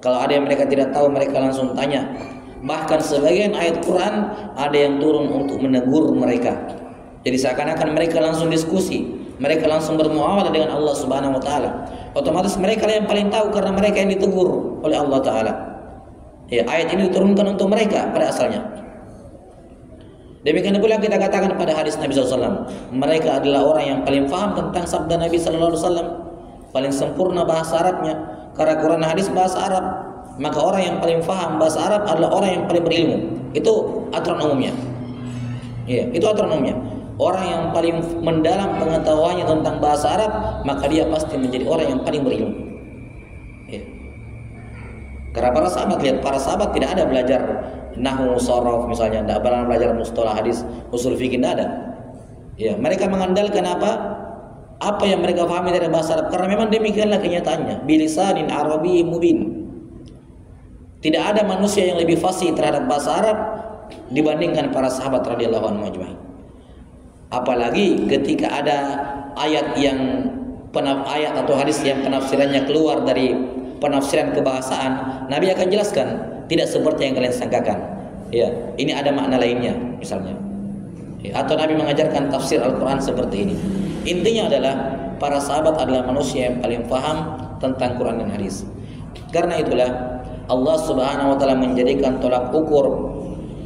Kalau ada yang mereka tidak tahu, mereka langsung tanya. Bahkan sebagian ayat Quran ada yang turun untuk menegur mereka. Jadi seakan-akan mereka langsung diskusi, mereka langsung bermuamalah dengan Allah Subhanahu wa taala. Otomatis mereka yang paling tahu karena mereka yang ditegur oleh Allah taala. Ya, ayat ini diturunkan untuk mereka pada asalnya. Demikian pula kita katakan pada hadis Nabi SAW, mereka adalah orang yang paling faham tentang sabda Nabi SAW, paling sempurna bahasa Arabnya, karena Quran dan hadis bahasa Arab. Maka orang yang paling faham bahasa Arab adalah orang yang paling berilmu. Itu aturan umumnya. Ya, itu aturan umumnya. Orang yang paling mendalam pengetahuannya tentang bahasa Arab, maka dia pasti menjadi orang yang paling berilmu. Ya. Karena para sahabat tidak ada belajar nahwu, sharaf misalnya, tidak pernah belajar mustalah hadis, usul fikih, tidak ada. Ya, mereka mengandalkan apa yang mereka pahami dari bahasa Arab, karena memang demikianlah kenyataannya. Bilisanin Arabi mubin. Tidak ada manusia yang lebih fasih terhadap bahasa Arab dibandingkan para sahabat radhiyallahu anhum ajma'in. Apalagi ketika ada ayat atau hadis yang penafsirannya keluar dari penafsiran kebahasaan, Nabi akan jelaskan, tidak seperti yang kalian sangkakan. Ya, ini ada makna lainnya misalnya. Atau Nabi mengajarkan tafsir Al-Quran seperti ini. Intinya adalah para sahabat adalah manusia yang paling paham tentang Quran dan hadis. Karena itulah Allah Subhanahu wa taala menjadikan tolak ukur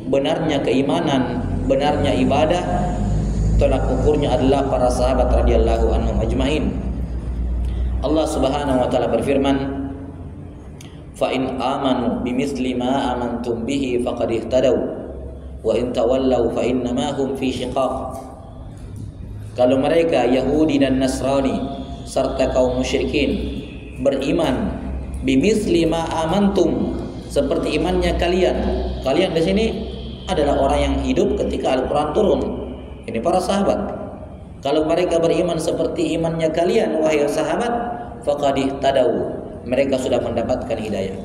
benarnya keimanan, benarnya ibadah, tolak ukurnya adalah para sahabat radhiyallahu anhum ajmain. Allah Subhanahu wa taala berfirman, "Fa in amanu bimithli ma amantum bihi faqad ihtadaw wa in tawallaw fa innama hum fi shiqaq." Kalau mereka Yahudi dan Nasrani serta kaum musyrikin beriman bimithli ma amantum, seperti imannya kalian. Kalian di sini adalah orang yang hidup ketika Al-Quran turun. Ini para sahabat. Kalau mereka beriman seperti imannya kalian, wahai sahabat, faqad ihtadaw, mereka sudah mendapatkan hidayah.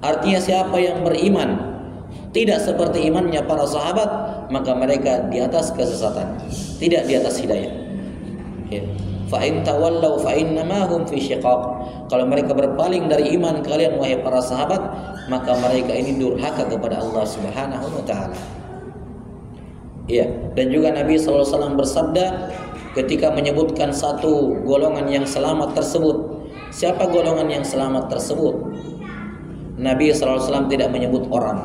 Artinya siapa yang beriman tidak seperti imannya para sahabat, maka mereka di atas kesesatan, tidak di atas hidayah. Ya. Fa in tawallaw fa innama hum fi shiqaq. Kalau mereka berpaling dari iman kalian wahai para sahabat, maka mereka ini durhaka kepada Allah Subhanahu wa taala. Iya, dan juga Nabi sallallahu alaihi wasallam bersabda ketika menyebutkan satu golongan yang selamat tersebut. Siapa golongan yang selamat tersebut? Nabi sallallahu alaihi wasallam tidak menyebut orang.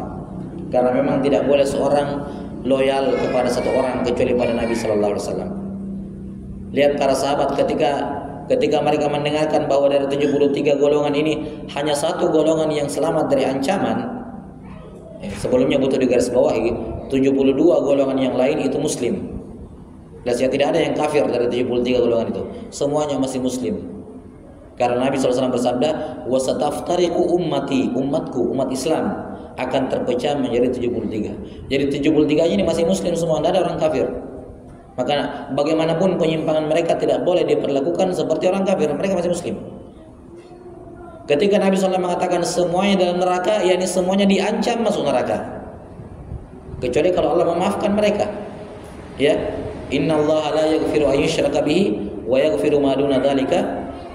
Karena memang tidak boleh seorang loyal kepada satu orang kecuali pada Nabi sallallahu alaihi wasallam. Lihat para sahabat ketika mereka mendengarkan bahwa dari 73 golongan ini hanya satu golongan yang selamat dari ancaman. Sebelumnya butuh digarisbawahi, 72 golongan yang lain itu muslim. Dan tidak ada yang kafir dari 73 golongan itu. Semuanya masih muslim. Karena Nabi SAW bersabda, "Wasataftariqu ummati", umatku, umat Islam akan terpecah menjadi 73. Jadi 73 ini masih muslim semua, tidak ada orang kafir. Maka bagaimanapun penyimpangan mereka tidak boleh diperlakukan seperti orang kafir, mereka masih muslim. Ketika Nabi SAW mengatakan semuanya dalam neraka, yakni semuanya diancam masuk neraka, kecuali kalau Allah memaafkan mereka. Ya, innallaha la yaghfiru an yushraka bihi wa yaghfiru ma duna dzalika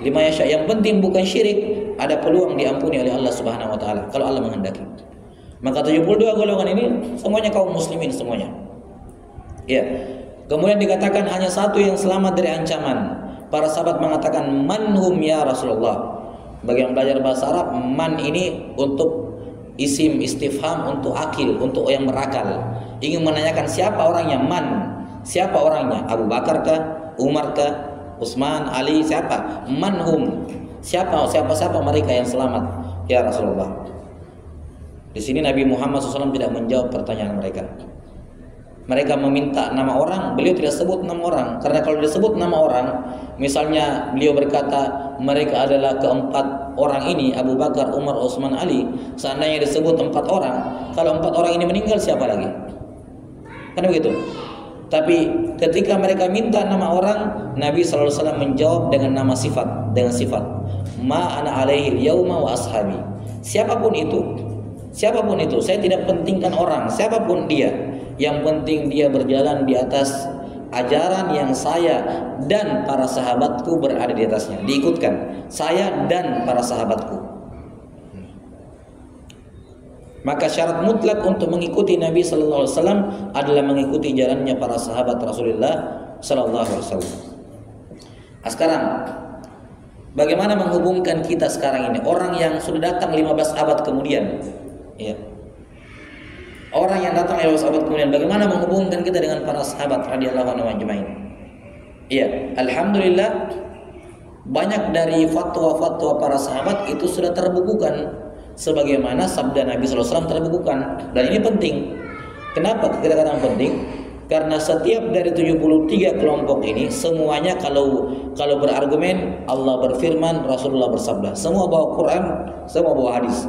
liman yasha. Yang penting bukan syirik, ada peluang diampuni oleh Allah Subhanahu wa taala kalau Allah menghendaki. Maka 72 golongan ini semuanya kaum muslimin semuanya. Ya. Kemudian dikatakan hanya satu yang selamat dari ancaman. Para sahabat mengatakan, "Manhum ya Rasulullah." Bagi yang belajar bahasa Arab, man ini untuk isim istifham, untuk akil, untuk yang berakal. Ingin menanyakan siapa orangnya, man. Siapa orangnya? Abu Bakar kah? Umar kah? Utsman, Ali, siapa? Manhum. Siapa mereka yang selamat ya Rasulullah? Di sini Nabi Muhammad SAW tidak menjawab pertanyaan mereka. Mereka meminta nama orang, beliau tidak sebut nama orang. Karena kalau disebut nama orang, misalnya beliau berkata mereka adalah keempat orang ini, Abu Bakar, Umar, Utsman, Ali. Seandainya disebut 4 orang, kalau 4 orang ini meninggal siapa lagi? Kan begitu. Tapi ketika mereka minta nama orang, Nabi SAW menjawab dengan nama sifat, dengan sifat. Ma ana alaihi yauma wa ashabi. Siapapun itu, saya tidak pentingkan orang, siapapun dia. Yang penting dia berjalan di atas ajaran yang saya dan para sahabatku berada di atasnya. Diikutkan, saya dan para sahabatku. Maka syarat mutlak untuk mengikuti Nabi sallallahu alaihi wasallam adalah mengikuti jalannya para sahabat Rasulullah sallallahu alaihi wasallam. Sekarang bagaimana menghubungkan kita sekarang ini, orang yang sudah datang 15 abad kemudian, ya. Orang yang datang 15 abad kemudian, bagaimana menghubungkan kita dengan para sahabat radhiyallahu anhum ajmain? Iya, alhamdulillah banyak dari fatwa-fatwa para sahabat itu sudah terbukukan sebagaimana sabda Nabi sallallahu alaihi wasallam terbukukan. Dan ini penting. Kenapa kita katakan penting? Karena setiap dari 73 kelompok ini semuanya kalau berargumen, Allah berfirman, Rasulullah bersabda. Semua bawa Quran, semua bawa hadis.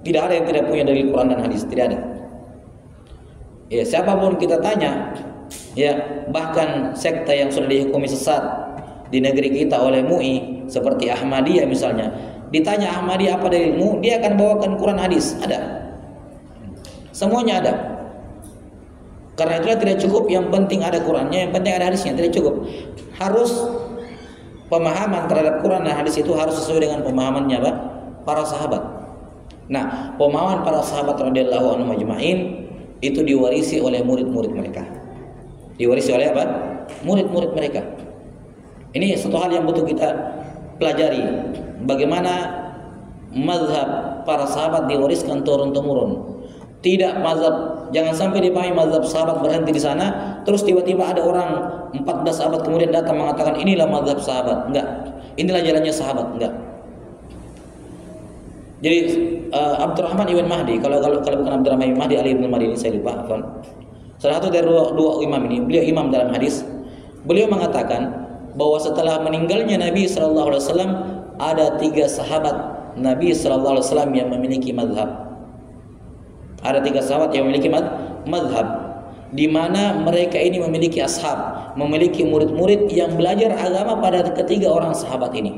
Tidak ada yang tidak punya dalil Quran dan hadis, tidak ada. Ya, siapapun kita tanya, ya, bahkan sekte yang sudah dihukumi sesat di negeri kita oleh MUI seperti Ahmadiyah misalnya, ditanya Ahmadiyah apa dalilmu, dia akan bawakan Quran hadis, ada. Semuanya ada. Karena itulah tidak cukup yang penting ada Qurannya, yang penting ada hadisnya, tidak cukup. Harus pemahaman terhadap Quran dan hadis itu harus sesuai dengan pemahamannya para sahabat. Nah, pemahaman para sahabat radhiyallahu anhum ajma'in itu diwarisi oleh murid-murid mereka. Diwarisi oleh apa? Murid-murid mereka. Ini satu hal yang butuh kita pelajari. Bagaimana mazhab para sahabat diwariskan turun-temurun. Tidak mazhab, jangan sampai dipahami mazhab sahabat berhenti di sana, terus tiba-tiba ada orang 14 sahabat kemudian datang mengatakan inilah mazhab sahabat. Enggak. Inilah jalannya sahabat. Enggak. Jadi Abdurrahman ibn Mahdi, kalau bukan Abdurrahman ibn Mahdi, Ali ibn Mahdi ini saya lupa. Salah satu dari dua imam ini, beliau imam dalam hadis. Beliau mengatakan bahwa setelah meninggalnya Nabi sallallahu alaihi wasallam ada 3 sahabat Nabi sallallahu alaihi wasallam yang memiliki mazhab. Ada 3 sahabat yang memiliki mazhab, di mana mereka ini memiliki ashab, memiliki murid-murid yang belajar agama pada ketiga orang sahabat ini.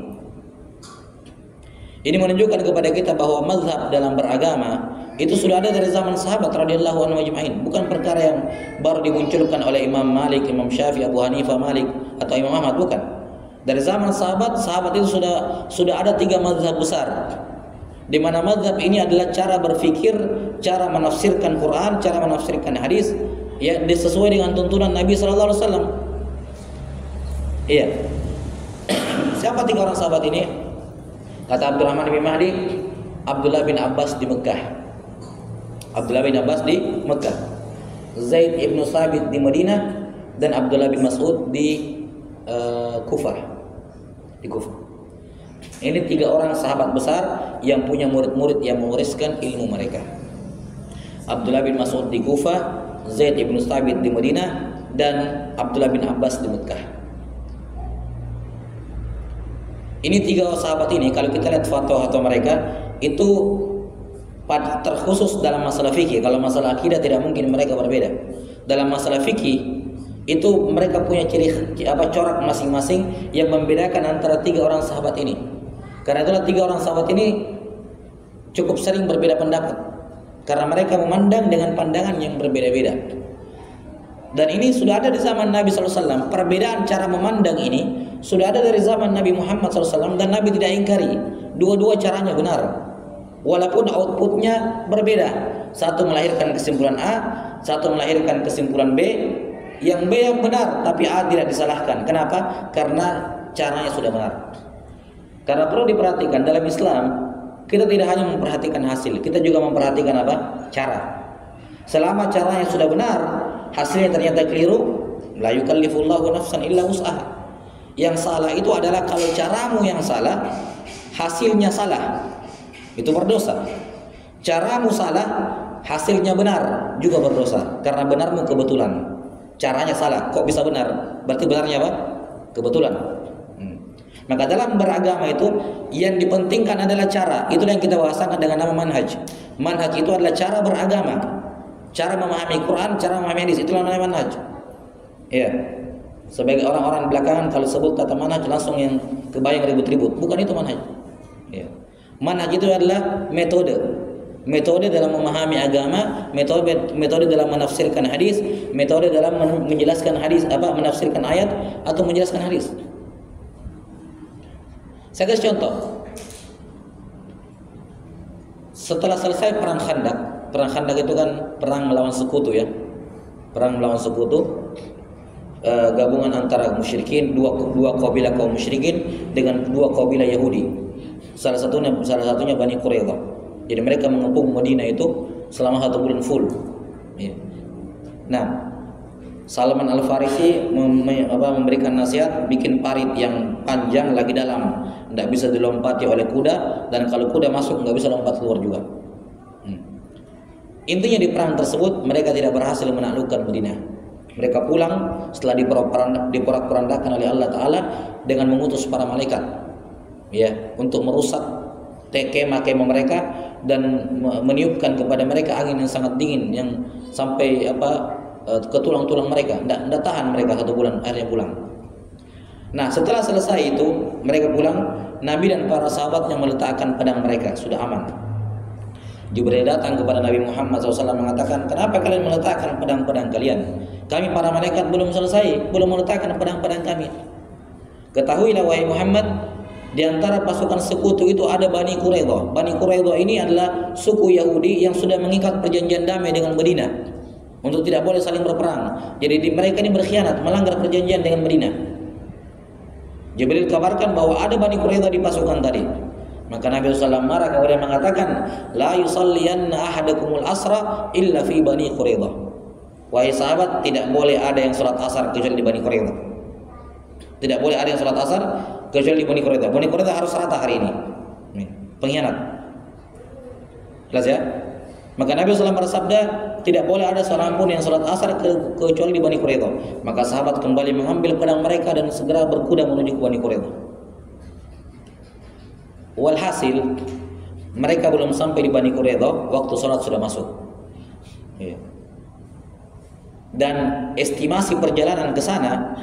Ini menunjukkan kepada kita bahwa mazhab dalam beragama itu sudah ada dari zaman sahabat radhiyallahu anhum ajma'in, bukan perkara yang baru dimunculkan oleh Imam Malik, Imam Syafi'i, Abu Hanifah, Malik atau Imam Ahmad, bukan. Dari zaman sahabat itu sudah ada 3 mazhab besar. Di mana mazhab ini adalah cara berfikir, cara menafsirkan Quran, cara menafsirkan hadis, ya sesuai dengan tuntunan Nabi sallallahu alaihi wasallam. Iya. Siapa 3 orang sahabat ini? Kata Abdurrahman bin Mahdi, Abdullah bin Abbas di Mekah. Abdullah bin Abbas di Mekah. Zaid ibn Sabit di Madinah dan Abdullah bin Mas'ud di Kufah. Di Kufah. Ini 3 orang sahabat besar yang punya murid-murid yang mewariskan ilmu mereka. Abdullah bin Mas'ud di Kufah, Zaid ibn Sabit di Madinah, dan Abdullah bin Abbas di Mekah. Ini 3 sahabat ini, kalau kita lihat fatwa mereka itu terkhusus dalam masalah fikih. Kalau masalah akidah tidak mungkin mereka berbeda. Dalam masalah fikih itu mereka punya corak masing-masing yang membedakan antara 3 orang sahabat ini. Karena itulah 3 orang sahabat ini cukup sering berbeda pendapat, karena mereka memandang dengan pandangan yang berbeda-beda. Dan ini sudah ada di zaman Nabi SAW. Perbedaan cara memandang ini sudah ada dari zaman Nabi Muhammad SAW, dan Nabi tidak ingkari. Dua-dua caranya benar, walaupun outputnya berbeda. Satu melahirkan kesimpulan A, satu melahirkan kesimpulan B. Yang B yang benar, tapi A tidak disalahkan. Kenapa? Karena caranya sudah benar. Karena perlu diperhatikan, dalam Islam kita tidak hanya memperhatikan hasil, kita juga memperhatikan apa? Cara. Selama caranya sudah benar, hasilnya ternyata keliru, la yukallifullahu nafsan illa wus'aha. Yang salah itu adalah kalau caramu yang salah, hasilnya salah, itu berdosa. Caramu salah, hasilnya benar, juga berdosa. Karena benarmu kebetulan, caranya salah, kok bisa benar? Berarti benarnya apa? Kebetulan. Maka dalam beragama itu yang dipentingkan adalah cara. Itulah yang kita bahasakan dengan nama manhaj. Manhaj itu adalah cara beragama, cara memahami Quran, cara memahami hadis. Itulah namanya manhaj. Ya. Sebagai orang-orang belakangan kalau sebut kata manhaj langsung yang kebayang ribut-ribut. Bukan itu manhaj. Ya. Manhaj itu adalah metode. Metode dalam memahami agama, metode dalam menafsirkan hadis, metode dalam menjelaskan hadis, menafsirkan ayat atau menjelaskan hadis. Saya kasih contoh. Setelah selesai perang Khandaq, perang Khandaq itu kan perang melawan sekutu ya. Perang melawan sekutu, gabungan antara musyrikin, dua kabilah kaum musyrikin dengan 2 kabilah Yahudi. Salah satunya Bani Quraidah. Jadi mereka mengepung Madinah itu selama 1 bulan full. Ya. Nah, Salman Al-Farisi memberikan nasihat, bikin parit yang panjang lagi dalam, tidak bisa dilompati oleh kuda, dan kalau kuda masuk nggak bisa lompat keluar juga. Intinya di perang tersebut mereka tidak berhasil menaklukkan Madinah. Mereka pulang setelah diporak-porandakan oleh Allah Ta'ala dengan mengutus para malaikat, ya, untuk merusak kemah-kemah mereka dan meniupkan kepada mereka angin yang sangat dingin yang sampai ke tulang-tulang mereka. Tidak tahan mereka 1 bulan, akhirnya pulang. Nah, setelah selesai itu mereka pulang, Nabi dan para sahabatnya meletakkan pedang mereka, sudah aman. Jibril datang kepada Nabi Muhammad SAW mengatakan, kenapa kalian meletakkan pedang-pedang kalian? Kami para malaikat belum selesai, belum meletakkan pedang-pedang kami. Ketahuilah wahai Muhammad, di antara pasukan sekutu itu ada Bani Quraidah. Bani Quraidah ini adalah suku Yahudi yang sudah mengikat perjanjian damai dengan Madinah. untuk tidak boleh saling berperang. Jadi mereka ini berkhianat, melanggar perjanjian dengan Madinah. Jibril kabarkan bahwa ada Bani Quraidah di pasukan tadi. Maka Nabi SAW marah kemudian mengatakan, la yusalliyanna ahadakumul asra illa fi Bani Quraidah. Wahai sahabat, tidak boleh ada yang sholat asar kecuali di Bani Quraidah. Tidak boleh ada yang sholat asar kecuali di Bani Quraidah. Bani Quraidah harus rata hari ini. Pengkhianat. Jelas ya? Maka Nabi SAW bersabda, tidak boleh ada seorang pun yang sholat asar kecuali di Bani Quraidah. Maka sahabat kembali mengambil pedang mereka dan segera berkuda menuju ke Bani Quraidah. Walhasil, mereka belum sampai di Bani Quraidah, waktu sholat sudah masuk. Dan estimasi perjalanan ke sana,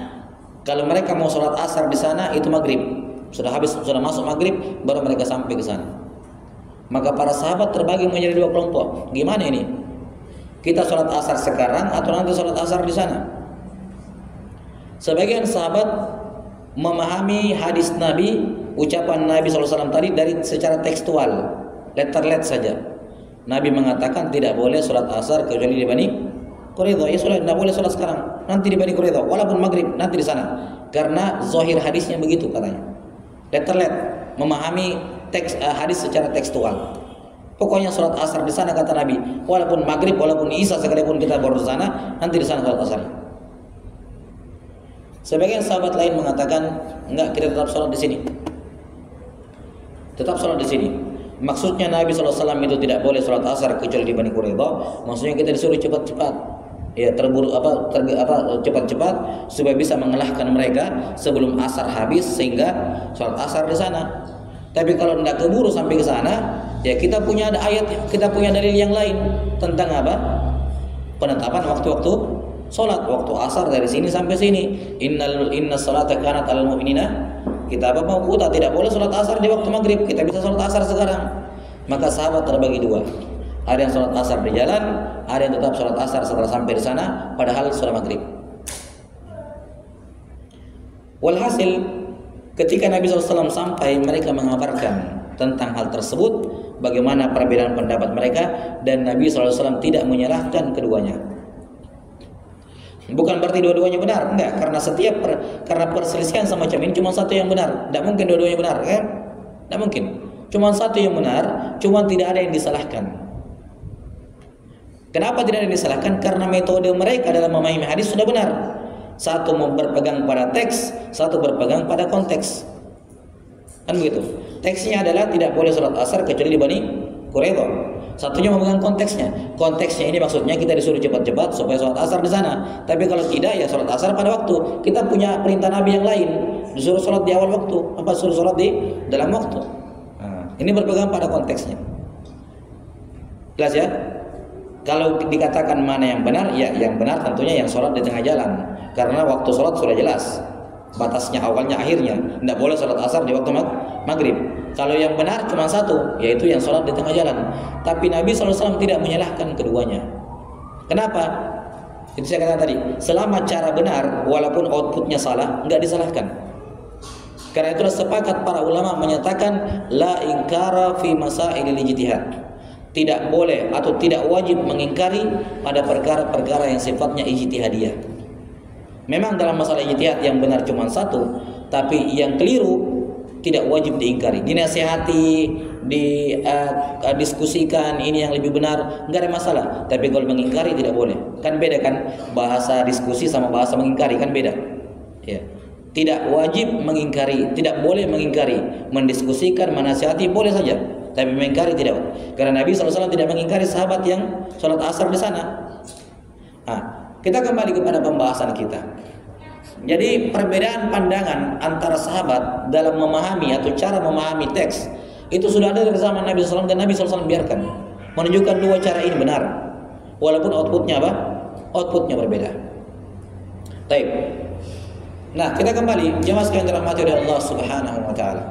kalau mereka mau sholat asar di sana itu maghrib, sudah masuk maghrib, baru mereka sampai ke sana. Maka para sahabat terbagi menjadi dua kelompok. Gimana ini? Kita sholat asar sekarang atau nanti sholat asar di sana? Sebagian sahabat memahami hadis Nabi, ucapan Nabi SAW tadi dari secara tekstual, letter saja. Nabi mengatakan tidak boleh sholat asar kecuali di Bani Quraidah. Ya sudah, tidak boleh sholat sekarang, nanti di Bani Quraidah, walaupun maghrib nanti di sana. Karena zahir hadisnya begitu katanya. Letter memahami teks hadis secara tekstual. Pokoknya sholat asar di sana kata Nabi, walaupun maghrib, walaupun isya sekalipun kita baru di sana, nanti di sana sholat asar. Sebagian sahabat lain mengatakan, enggak, kita tetap sholat di sini. Tetap sholat di sini. Maksudnya Nabi SAW itu tidak boleh sholat asar kecuali di Bani Quraidah. Maksudnya kita disuruh cepat-cepat, ya cepat-cepat supaya bisa mengalahkan mereka sebelum asar habis sehingga sholat asar di sana. Tapi kalau tidak keburu sampai ke sana, ya kita punya ada ayat, kita punya dalil yang lain tentang apa? Penetapan waktu-waktu sholat. Waktu asar dari sini sampai sini. Inna salata kanat alal mu'minina kita mau kuta, tidak boleh sholat asar di waktu maghrib, kita bisa sholat asar sekarang. Maka sahabat terbagi dua. Ada yang sholat asar di jalan, ada yang tetap sholat asar setelah sampai di sana, padahal sudah maghrib. Walhasil, ketika Nabi SAW sampai, mereka mengabarkan tentang hal tersebut, bagaimana perbedaan pendapat mereka, dan Nabi SAW tidak menyalahkan keduanya. Bukan berarti dua-duanya benar, enggak, karena karena perselisihan semacam ini cuma satu yang benar, tidak mungkin dua-duanya benar, kan? Tidak mungkin, cuma satu yang benar, cuma tidak ada yang disalahkan. Kenapa tidak ada yang disalahkan? Karena metode mereka dalam memahami hadis sudah benar. Satu berpegang pada teks, satu berpegang pada konteks. Kan begitu. Teksnya adalah tidak boleh sholat asar kecuali di Bani Quraidah. Satunya memegang konteksnya. Konteksnya ini maksudnya kita disuruh cepat-cepat supaya sholat asar di sana. Tapi kalau tidak, ya sholat asar pada waktu. Kita punya perintah Nabi yang lain, disuruh sholat di awal waktu, apa suruh sholat di dalam waktu. Ini berpegang pada konteksnya. Jelas ya? Kalau dikatakan mana yang benar, ya yang benar tentunya yang sholat di tengah jalan. Karena waktu sholat sudah jelas, batasnya awalnya akhirnya. Tidak boleh sholat asar di waktu maghrib. Kalau yang benar cuma satu, yaitu yang sholat di tengah jalan. Tapi Nabi SAW tidak menyalahkan keduanya. Kenapa? Itu saya katakan tadi, selama cara benar, walaupun outputnya salah, enggak disalahkan. Karena itulah sepakat para ulama menyatakan la inkara fi masailil ijtihad. Tidak boleh atau tidak wajib mengingkari pada perkara-perkara yang sifatnya ijtihadiyah. Memang dalam masalah ijtihad yang benar cuma satu, tapi yang keliru tidak wajib diingkari. Dinasihati, diskusikan ini yang lebih benar, enggak ada masalah. Tapi kalau mengingkari tidak boleh. Kan beda kan, bahasa diskusi sama bahasa mengingkari kan beda. Ya. Tidak wajib mengingkari, tidak boleh mengingkari. Mendiskusikan, menasihati boleh saja, tapi mengingkari tidak. Karena Nabi SAW tidak mengingkari sahabat yang sholat asar di sana. Nah, kita kembali kepada pembahasan kita. Jadi perbedaan pandangan antara sahabat dalam memahami atau cara memahami teks itu sudah ada dari zaman Nabi SAW, dan Nabi SAW biarkan, menunjukkan dua cara ini benar, walaupun outputnya apa? Outputnya berbeda. Baik. Nah, kita kembali, jemaah sekalian dirahmati oleh Allah Subhanahu wa taala.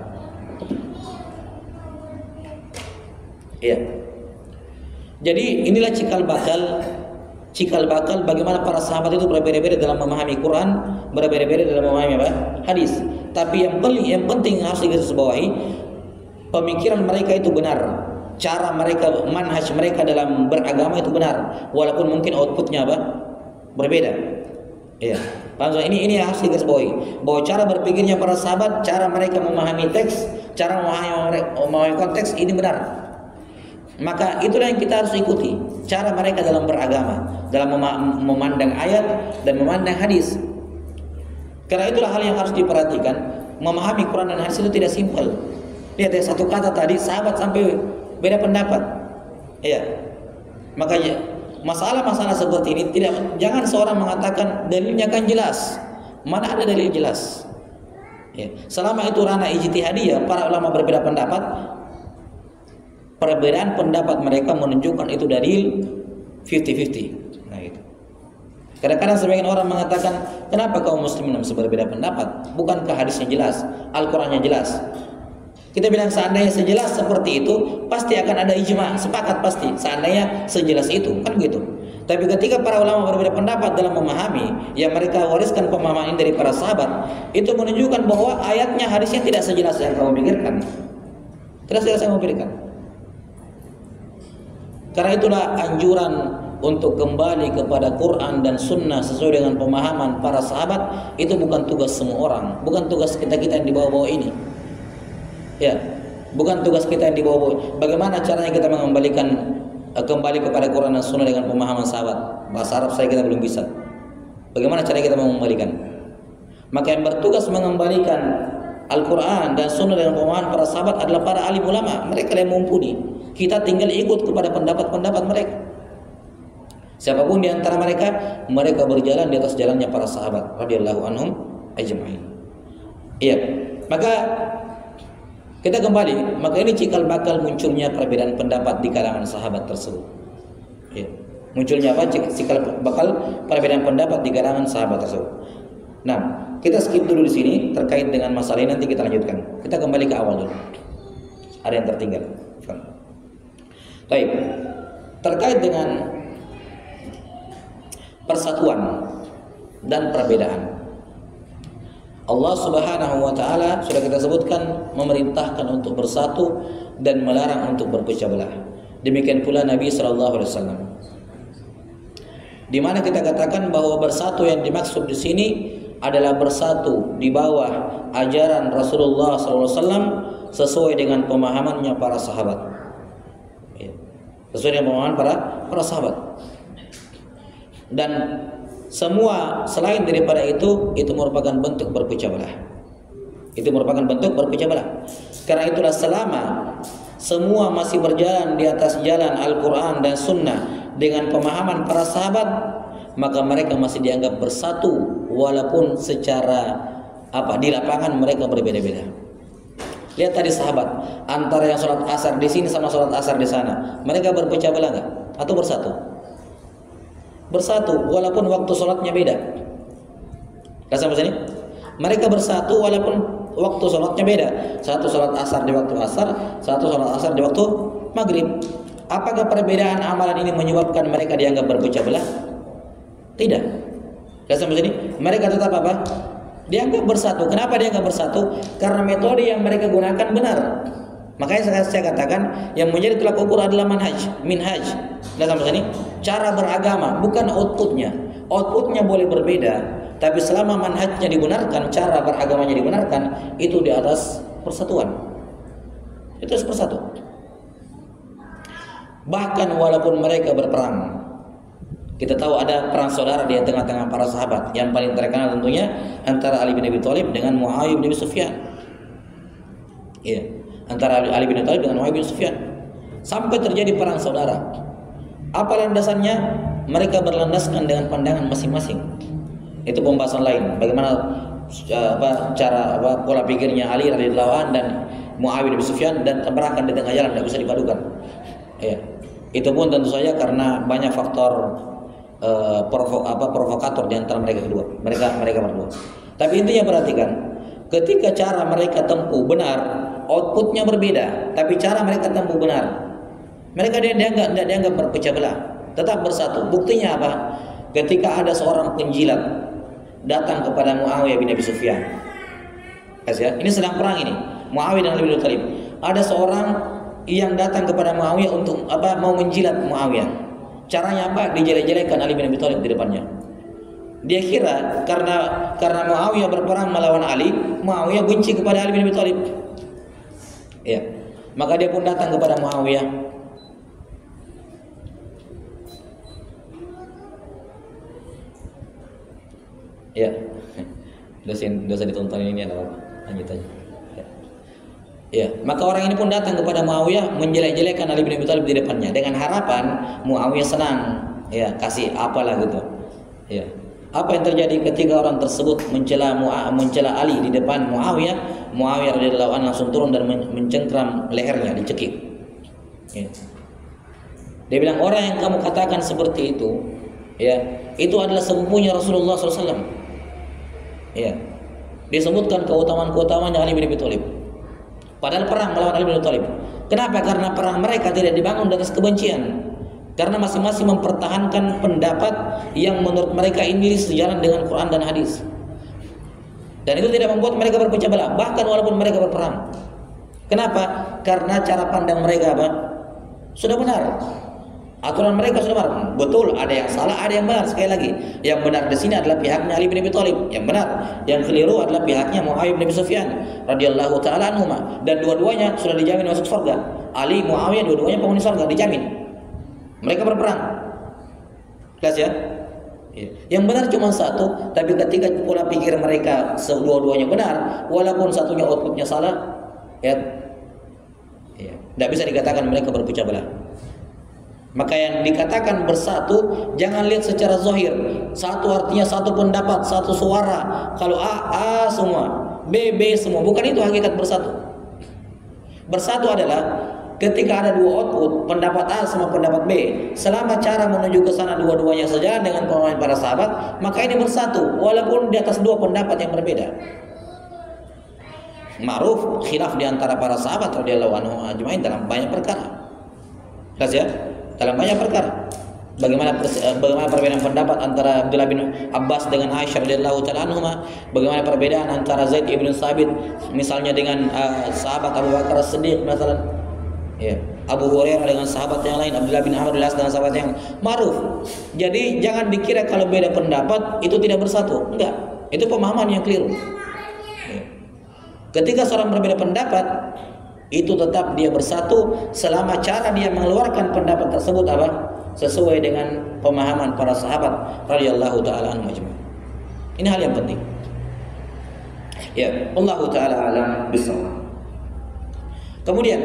Iya. Jadi inilah cikal bakal bagaimana para sahabat itu berbeda-beda dalam memahami Quran, berbeda-beda dalam memahami apa? Hadis. Tapi yang penting harus digarisbawahi, pemikiran mereka itu benar. cara mereka, manhaj mereka dalam beragama itu benar, walaupun mungkin outputnya apa? Berbeda. Iya. Paham? Ini harus digarisbawahi bahwa cara berpikirnya para sahabat, cara mereka memahami teks, cara memahami konteks ini benar. Maka itulah yang kita harus ikuti, cara mereka dalam beragama, dalam memandang ayat dan memandang hadis. Karena itulah hal yang harus diperhatikan. Memahami Quran dan hadis itu tidak simpel. Lihat ya, satu kata tadi sahabat sampai beda pendapat. Iya. Makanya masalah-masalah seperti ini jangan seorang mengatakan dalilnya kan jelas. Mana ada dalil jelas? Ya. Selama itu ranah ijtihadiyah, para ulama berbeda pendapat. Perbedaan pendapat mereka menunjukkan itu dalil 50-50. Nah itu. Kadang-kadang sebagian orang mengatakan, kenapa kaum muslimin bisa berbeda pendapat? Bukankah hadisnya jelas, Al-Qurannya jelas? Kita bilang seandainya sejelas seperti itu, pasti akan ada ijma, sepakat pasti. Seandainya sejelas itu, kan begitu. Tapi ketika para ulama berbeda pendapat dalam memahami, yang mereka wariskan pemahaman ini dari para sahabat, itu menunjukkan bahwa ayatnya, hadisnya tidak sejelas yang kamu pikirkan. Tidak sejelas yang kamu pikirkan. Karena itulah anjuran untuk kembali kepada Quran dan Sunnah sesuai dengan pemahaman para sahabat itu bukan tugas semua orang, bukan tugas kita-kita yang di bawah-bawah ini. Ya, bukan tugas kita yang di bawah-bawah. Bagaimana caranya kita mengembalikan kembali kepada Quran dan Sunnah dengan pemahaman sahabat? Bahasa Arab saya kita belum bisa. Bagaimana caranya kita mengembalikan? Maka yang bertugas mengembalikan Al-Quran dan Sunnah dengan pemahaman para sahabat adalah para alim ulama. Mereka yang mumpuni. Kita tinggal ikut kepada pendapat-pendapat mereka. Siapapun di antara mereka, mereka berjalan di atas jalannya para sahabat radhiyallahu anhum ajma'in. Iya. Maka kita kembali, maka ini cikal bakal munculnya perbedaan pendapat di kalangan sahabat tersebut. Iya. Munculnya apa? Cikal bakal perbedaan pendapat di kalangan sahabat tersebut. Nah, kita skip dulu di sini terkait dengan masalah ini, nanti kita lanjutkan. Kita kembali ke awal dulu. Ada yang tertinggal. Baik. Terkait dengan persatuan dan perbedaan, Allah Subhanahu wa taala sudah kita sebutkan memerintahkan untuk bersatu dan melarang untuk berpecah belah. Demikian pula Nabi sallallahu alaihi wasallam. Di mana kita katakan bahwa bersatu yang dimaksud di sini adalah bersatu di bawah ajaran Rasulullah sallallahu alaihi wasallam sesuai dengan pemahamannya para sahabat. Sesuai dengan pemahaman para sahabat. Dan semua selain daripada itu merupakan bentuk berpecah belah. Itu merupakan bentuk berpecah belah. Karena itulah selama semua masih berjalan di atas jalan Al-Quran dan Sunnah dengan pemahaman para sahabat, maka mereka masih dianggap bersatu walaupun secara di lapangan mereka berbeda-beda. Lihat tadi sahabat, antara yang sholat asar di sini sama sholat asar di sana, mereka berpecah belah nggak? Atau bersatu? Bersatu walaupun waktu sholatnya beda. Nggak sampai sini? Mereka bersatu walaupun waktu sholatnya beda. Satu sholat asar di waktu asar, satu sholat asar di waktu maghrib. Apakah perbedaan amalan ini menyebabkan mereka dianggap berpecah belah? Tidak. Nggak sampai sini? Mereka tetap apa? Dianggap bersatu. Kenapa dianggap bersatu? Karena metode yang mereka gunakan benar. Makanya saya katakan yang menjadi tolak ukur adalah minhaj. Nah, sampai sini cara beragama, bukan outputnya. Outputnya boleh berbeda, tapi selama manhajnya dibenarkan, cara beragamanya dibenarkan, itu di atas persatuan. Itu harus bersatu. Bahkan walaupun mereka berperang, kita tahu ada perang saudara di tengah-tengah para sahabat. Yang paling terkenal tentunya antara Ali bin Abi Thalib dengan Muawiyah bin Abi Sufyan. Iya, antara Ali bin Abi Thalib dengan Muawiyah bin Sufyan. Sampai terjadi perang saudara. Apa landasannya? Mereka berlandaskan dengan pandangan masing-masing. Itu pembahasan lain. Bagaimana pola pikirnya Ali radhiyallahu anhu dan Muawiyah bin Abi Sufyan dan tabrakan di tengah jalan, tidak bisa dipadukan. Iya. Itu pun tentu saja karena banyak faktor provokator di antara mereka kedua, mereka berdua. Tapi intinya perhatikan, ketika cara mereka tempuh benar, outputnya berbeda, tapi cara mereka tempuh benar, mereka tidak dianggap berpecah belah, tetap bersatu. Buktinya apa? Ketika ada seorang penjilat datang kepada Muawiyah bin Abi Sufyan, ini sedang perang ini, Muawiyah dan Ali bin Abi Thalib. Ada seorang yang datang kepada Muawiyah untuk mau menjilat Muawiyah. Caranya apa? Dijelek-jelekan Ali bin Abi Thalib di depannya. Dia kira karena Muawiyah berperang melawan Ali, Muawiyah benci kepada Ali bin Abi Thalib. Ya. Maka dia pun datang kepada Muawiyah. Ya. Dosa ditonton ini ada apa? Lanjut aja. Ya, maka orang ini pun datang kepada Muawiyah menjelek-jelekan Ali bin Abi Thalib di depannya dengan harapan Muawiyah senang, ya, kasih apalah gitu. Ya. Apa yang terjadi ketika orang tersebut mencela Ali di depan Muawiyah? Muawiyah radhiyallahu anhu langsung turun dan mencengkram lehernya, dicekik. Ya. Dia bilang, orang yang kamu katakan seperti itu, ya, itu adalah sepupunya Rasulullah SAW. Ya. Disebutkan keutamaan-keutamaannya Ali bin Abi Thalib. Padahal perang melawan Ali bin Abi Thalib. Kenapa? Karena perang mereka tidak dibangun di atas kebencian. Karena masing-masing mempertahankan pendapat yang menurut mereka ini sejalan dengan Quran dan hadis. Dan itu tidak membuat mereka berpecah belah, bahkan walaupun mereka berperang. Kenapa? Karena cara pandang mereka apa? Sudah benar. Aturan mereka sudah benar. Betul, ada yang salah, ada yang benar. Sekali lagi, yang benar di sini adalah pihaknya Ali bin Abi Thalib, yang benar. Yang keliru adalah pihaknya Muawiyah bin Abi Sufyan radhiyallahu taala anhuma. Dan dua-duanya sudah dijamin masuk surga. Ali, Muawiyah, dua-duanya penghuni surga, dijamin. Mereka berperang. Jelas ya? Ya. Yang benar cuma satu, tapi ketika pola pikir mereka dua-duanya benar, walaupun satunya outputnya salah, ya, tidak bisa dikatakan mereka berpecah belah. Maka yang dikatakan bersatu, jangan lihat secara zahir. Satu artinya satu pendapat, satu suara. Kalau A semua, B semua. Bukan itu hakikat bersatu. Bersatu adalah ketika ada dua output, pendapat A sama pendapat B, selama cara menuju ke sana dua-duanya sejalan dengan pemahaman para sahabat, maka ini bersatu walaupun di atas dua pendapat yang berbeda. Ma'ruf khilaf di antara para sahabat radhiyallahu anhum ajmain dalam banyak perkara. Jelas ya? Dalam banyak perkara. Bagaimana perbedaan pendapat antara Abdullah bin Abbas dengan Aisyah radhiyallahu taala anhuma, bagaimana perbedaan antara Zaid ibn Thabit misalnya dengan sahabat Abu Bakar As-Siddiq misalnya. Ya, Abu Hurairah dengan sahabat yang lain, Abdullah bin Amr dengan sahabat yang ma'ruf. Jadi jangan dikira kalau beda pendapat itu tidak bersatu. Enggak, itu pemahaman yang keliru. Ya. Ketika seorang berbeda pendapat, itu tetap dia bersatu selama cara dia mengeluarkan pendapat tersebut apa? Sesuai dengan pemahaman para sahabat radhiyallahu taala anhum ajma'in. Ini hal yang penting. Ya, Allah taala alam bisawab. Kemudian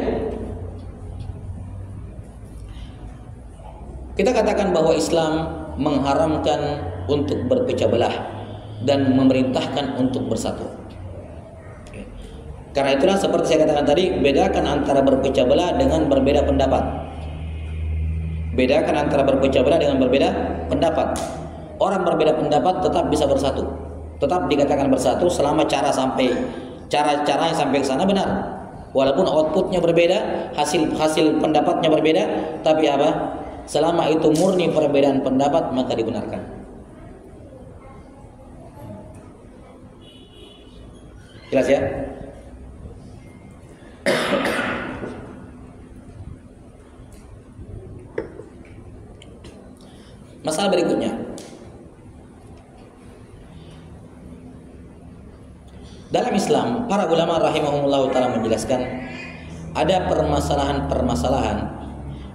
kita katakan bahwa Islam mengharamkan untuk berpecah belah dan memerintahkan untuk bersatu. Karena itulah seperti saya katakan tadi, bedakan antara berpecah belah dengan berbeda pendapat. Bedakan antara berpecah belah dengan berbeda pendapat. Orang berbeda pendapat tetap bisa bersatu. Tetap dikatakan bersatu selama cara-caranya sampai ke sana benar. Walaupun outputnya berbeda, hasil pendapatnya berbeda, tapi apa? Selama itu murni perbedaan pendapat maka dibenarkan. Jelas ya? Masalah berikutnya, dalam Islam para ulama rahimahumullah taala menjelaskan ada permasalahan-permasalahan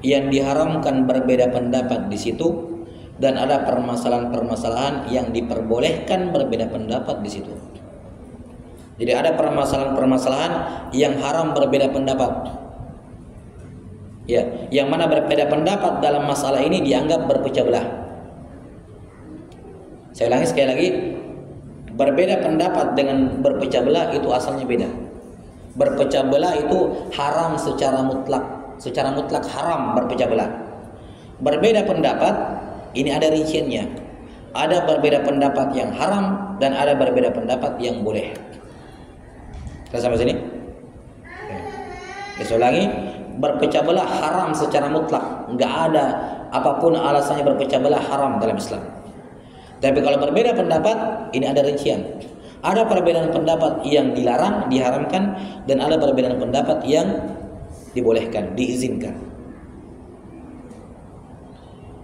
yang diharamkan berbeda pendapat di situ dan ada permasalahan-permasalahan yang diperbolehkan berbeda pendapat di situ. Jadi ada permasalahan-permasalahan yang haram berbeda pendapat. Ya, yang mana berbeda pendapat dalam masalah ini dianggap berpecah belah. Saya ulangi sekali lagi, berbeda pendapat dengan berpecah belah itu asalnya beda. Berpecah belah itu haram secara mutlak haram berpecah belah. Berbeda pendapat ini ada rinciannya. Ada berbeda pendapat yang haram dan ada berbeda pendapat yang boleh. Kita sampai sini? Saya ulangi, berpecah belah haram secara mutlak, nggak ada apapun alasannya berpecah belah haram dalam Islam. Tapi kalau berbeda pendapat, ini ada rincian. Ada perbedaan pendapat yang dilarang, diharamkan, dan ada perbedaan pendapat yang dibolehkan, diizinkan.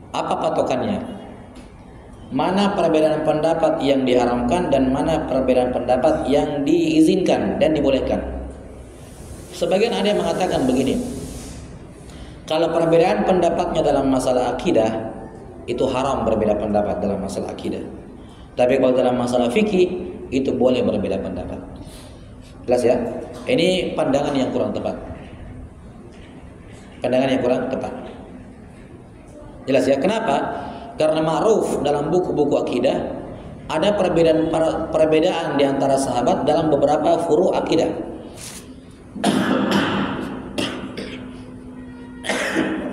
Apa patokannya? Mana perbedaan pendapat yang diharamkan dan mana perbedaan pendapat yang diizinkan dan dibolehkan? Sebagian ada yang mengatakan begini, kalau perbedaan pendapatnya dalam masalah akidah, itu haram berbeda pendapat dalam masalah akidah. Tapi kalau dalam masalah fikih, itu boleh berbeda pendapat. Jelas ya? Ini pandangan yang kurang tepat. Pandangan yang kurang tepat. Jelas ya? Kenapa? Karena ma'ruf dalam buku-buku akidah ada perbedaan di antara sahabat dalam beberapa furu' akidah.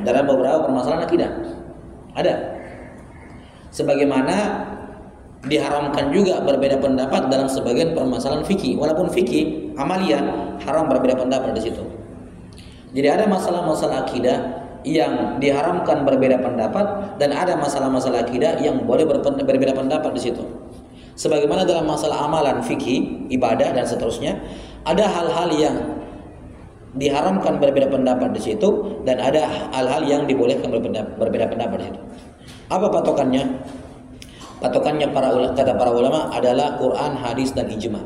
Dalam beberapa permasalahan akidah ada. Sebagaimana diharamkan juga berbeda pendapat dalam sebagian permasalahan fikih. Walaupun fikih amaliyah haram berbeda pendapat di situ. Jadi ada masalah-masalah akidah yang diharamkan berbeda pendapat dan ada masalah-masalah akidah yang boleh berbeda pendapat di situ. Sebagaimana dalam masalah amalan fikih, ibadah dan seterusnya, ada hal-hal yang diharamkan berbeda pendapat di situ dan ada hal-hal yang dibolehkan berbeda pendapat di situ. Apa patokannya? Patokannya kata para ulama adalah Quran, hadis dan ijma.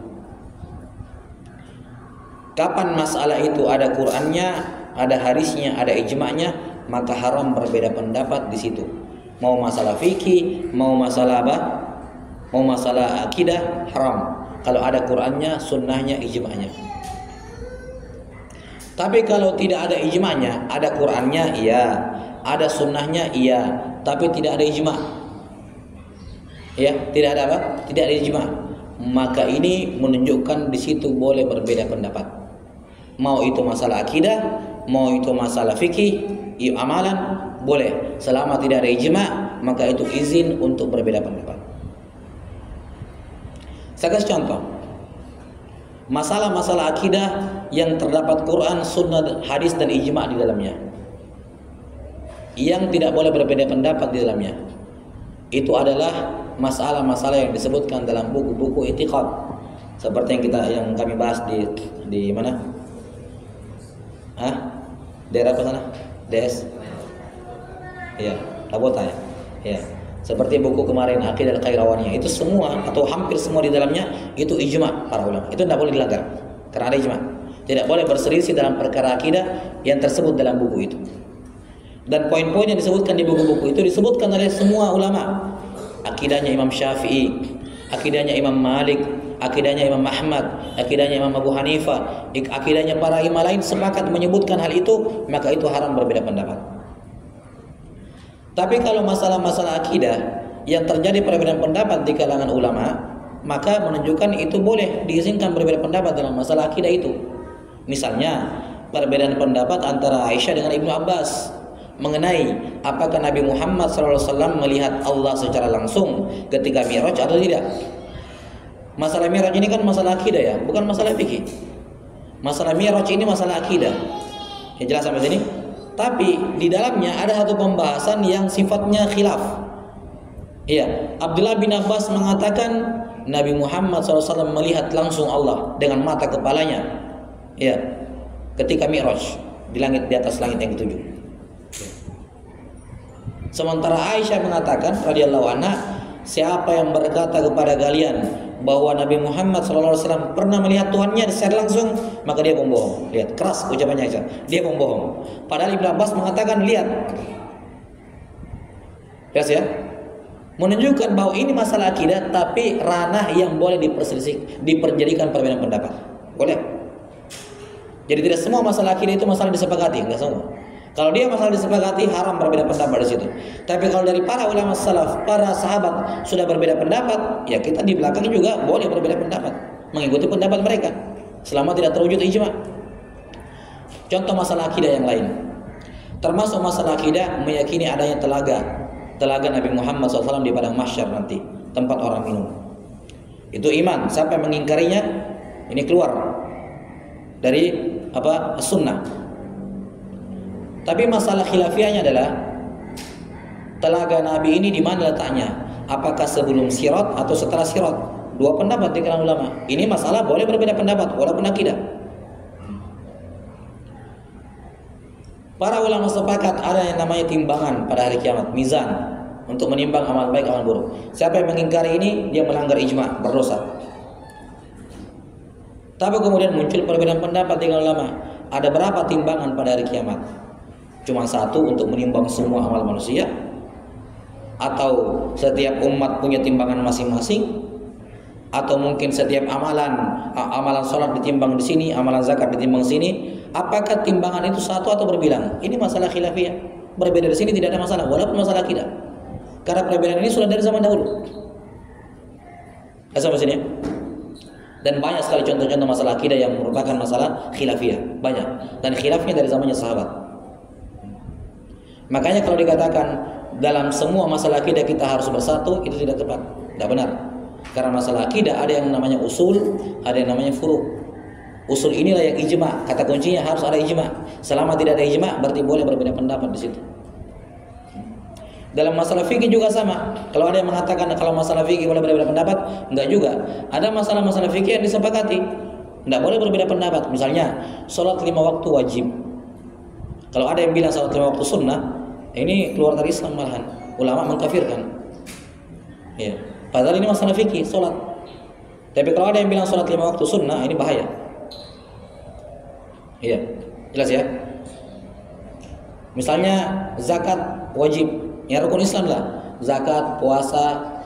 Kapan masalah itu ada Qurannya, ada hadisnya, ada ijma'nya, maka haram berbeda pendapat di situ. Mau masalah fikih, mau masalah apa? Mau masalah akidah, haram. Kalau ada Qurannya, sunnahnya, ijma'nya. Tapi kalau tidak ada ijma'nya, ada Qurannya, iya, ada sunnahnya, iya, tapi tidak ada ijma'. Ya, tidak ada apa? Tidak ada ijma'. Maka ini menunjukkan di situ boleh berbeda pendapat. Mau itu masalah akidah, mau itu masalah fikih, amalan, boleh. Selama tidak ada ijma', maka itu izin untuk berbeda pendapat. Saya kasih contoh. Masalah-masalah akidah yang terdapat Quran, sunnah, hadis dan ijma' di dalamnya, yang tidak boleh berbeda pendapat di dalamnya, itu adalah masalah-masalah yang disebutkan dalam buku-buku i'tiqad, seperti yang kami bahas di mana? Daerah apa sana? DS? Ya, Tabota ya. Ya. Seperti buku kemarin Aqidah Al-Qayrawaniyah, itu semua atau hampir semua di dalamnya itu ijma' para ulama. Itu tidak boleh dilanggar karena ada ijma'. Tidak boleh berselisih dalam perkara akidah yang tersebut dalam buku itu. Dan poin-poin yang disebutkan di buku-buku itu disebutkan oleh semua ulama. Akidahnya Imam Syafi'i, akidahnya Imam Malik, akidahnya Imam Ahmad, akidahnya Imam Abu Hanifah, akidahnya para imam lain sepakat menyebutkan hal itu, maka itu haram berbeda pendapat. Tapi kalau masalah-masalah akidah yang terjadi perbedaan pendapat di kalangan ulama, maka menunjukkan itu boleh diizinkan berbeda pendapat dalam masalah akidah itu. Misalnya perbedaan pendapat antara Aisyah dengan Ibnu Abbas mengenai apakah Nabi Muhammad SAW melihat Allah secara langsung ketika Mi'raj atau tidak. Masalah Mi'raj ini kan masalah akidah ya, bukan masalah fikih. Masalah Mi'raj ini masalah akidah. Ya, jelas sampai sini? Tapi di dalamnya ada satu pembahasan yang sifatnya khilaf. Iya, Abdullah bin Abbas mengatakan Nabi Muhammad SAW melihat langsung Allah dengan mata kepalanya. Iya, ketika Mi'raj di atas langit yang ketujuh. Sementara Aisyah mengatakan radhiyallahu anha, siapa yang berkata kepada kalian bahwa Nabi Muhammad SAW pernah melihat Tuhannya secara langsung, maka dia pembohong. Lihat, keras ucapannya Aisyah, dia pembohong. Padahal Ibnu Abbas mengatakan lihat. Jelas ya? Menunjukkan bahwa ini masalah akidah, tapi ranah yang boleh diperjadikan perbedaan pendapat. Boleh. Jadi tidak semua masalah akidah itu masalah disepakati, enggak semua. Kalau dia masalah disepakati, haram berbeda pendapat di situ. Tapi kalau dari para ulama salaf, para sahabat sudah berbeda pendapat, ya kita di belakang juga boleh berbeda pendapat, mengikuti pendapat mereka selama tidak terwujud ijma'. Contoh masalah akidah yang lain, termasuk masalah akidah meyakini adanya telaga Nabi Muhammad SAW di padang mahsyar nanti, tempat orang minum. Itu iman. Siapa yang mengingkarinya, ini keluar dari sunnah. Tapi masalah khilafiahnya adalah telaga Nabi ini di mana letaknya? Apakah sebelum sirat atau setelah sirat? Dua pendapat di kalangan ulama. Ini masalah boleh berbeda pendapat walaupun akidah. Para ulama sepakat ada yang namanya timbangan pada hari kiamat, mizan, untuk menimbang amal baik amal buruk. Siapa yang mengingkari ini, dia melanggar ijma, berdosa. Tapi kemudian muncul perbedaan pendapat dengan ulama. Ada berapa timbangan pada hari kiamat? Cuma satu untuk menimbang semua amal manusia? Atau setiap umat punya timbangan masing-masing? Atau mungkin setiap amalan sholat ditimbang di sini, amalan zakat ditimbang di sini? Apakah timbangan itu satu atau berbilang? Ini masalah khilafiyah. Berbeda di sini tidak ada masalah, walaupun masalah akidah. Karena perbedaan ini sudah dari zaman dahulu. Sampai sini. Dan banyak sekali contoh-contoh masalah akidah yang merupakan masalah khilafiyah, banyak. Dan khilafnya dari zamannya sahabat. Makanya kalau dikatakan dalam semua masalah akidah kita harus bersatu, itu tidak tepat, tidak benar. Karena masalah akidah ada yang namanya usul, ada yang namanya furu'. Usul inilah yang ijma, kata kuncinya harus ada ijma. Selama tidak ada ijma, berarti boleh berbeda pendapat di situ. Dalam masalah fikih juga sama. Kalau ada yang mengatakan kalau masalah fikih boleh berbeda pendapat, enggak juga. Ada masalah-masalah fikih yang disepakati, enggak boleh berbeda pendapat. Misalnya, sholat 5 waktu wajib. Kalau ada yang bilang sholat 5 waktu sunnah, ini keluar dari Islam malahan. Ulama mengkafirkan. Ya. Padahal ini masalah fikih, sholat. Tapi kalau ada yang bilang sholat 5 waktu sunnah, ini bahaya. Iya, jelas ya. Misalnya zakat wajib, ya rukun Islam lah. Zakat, puasa,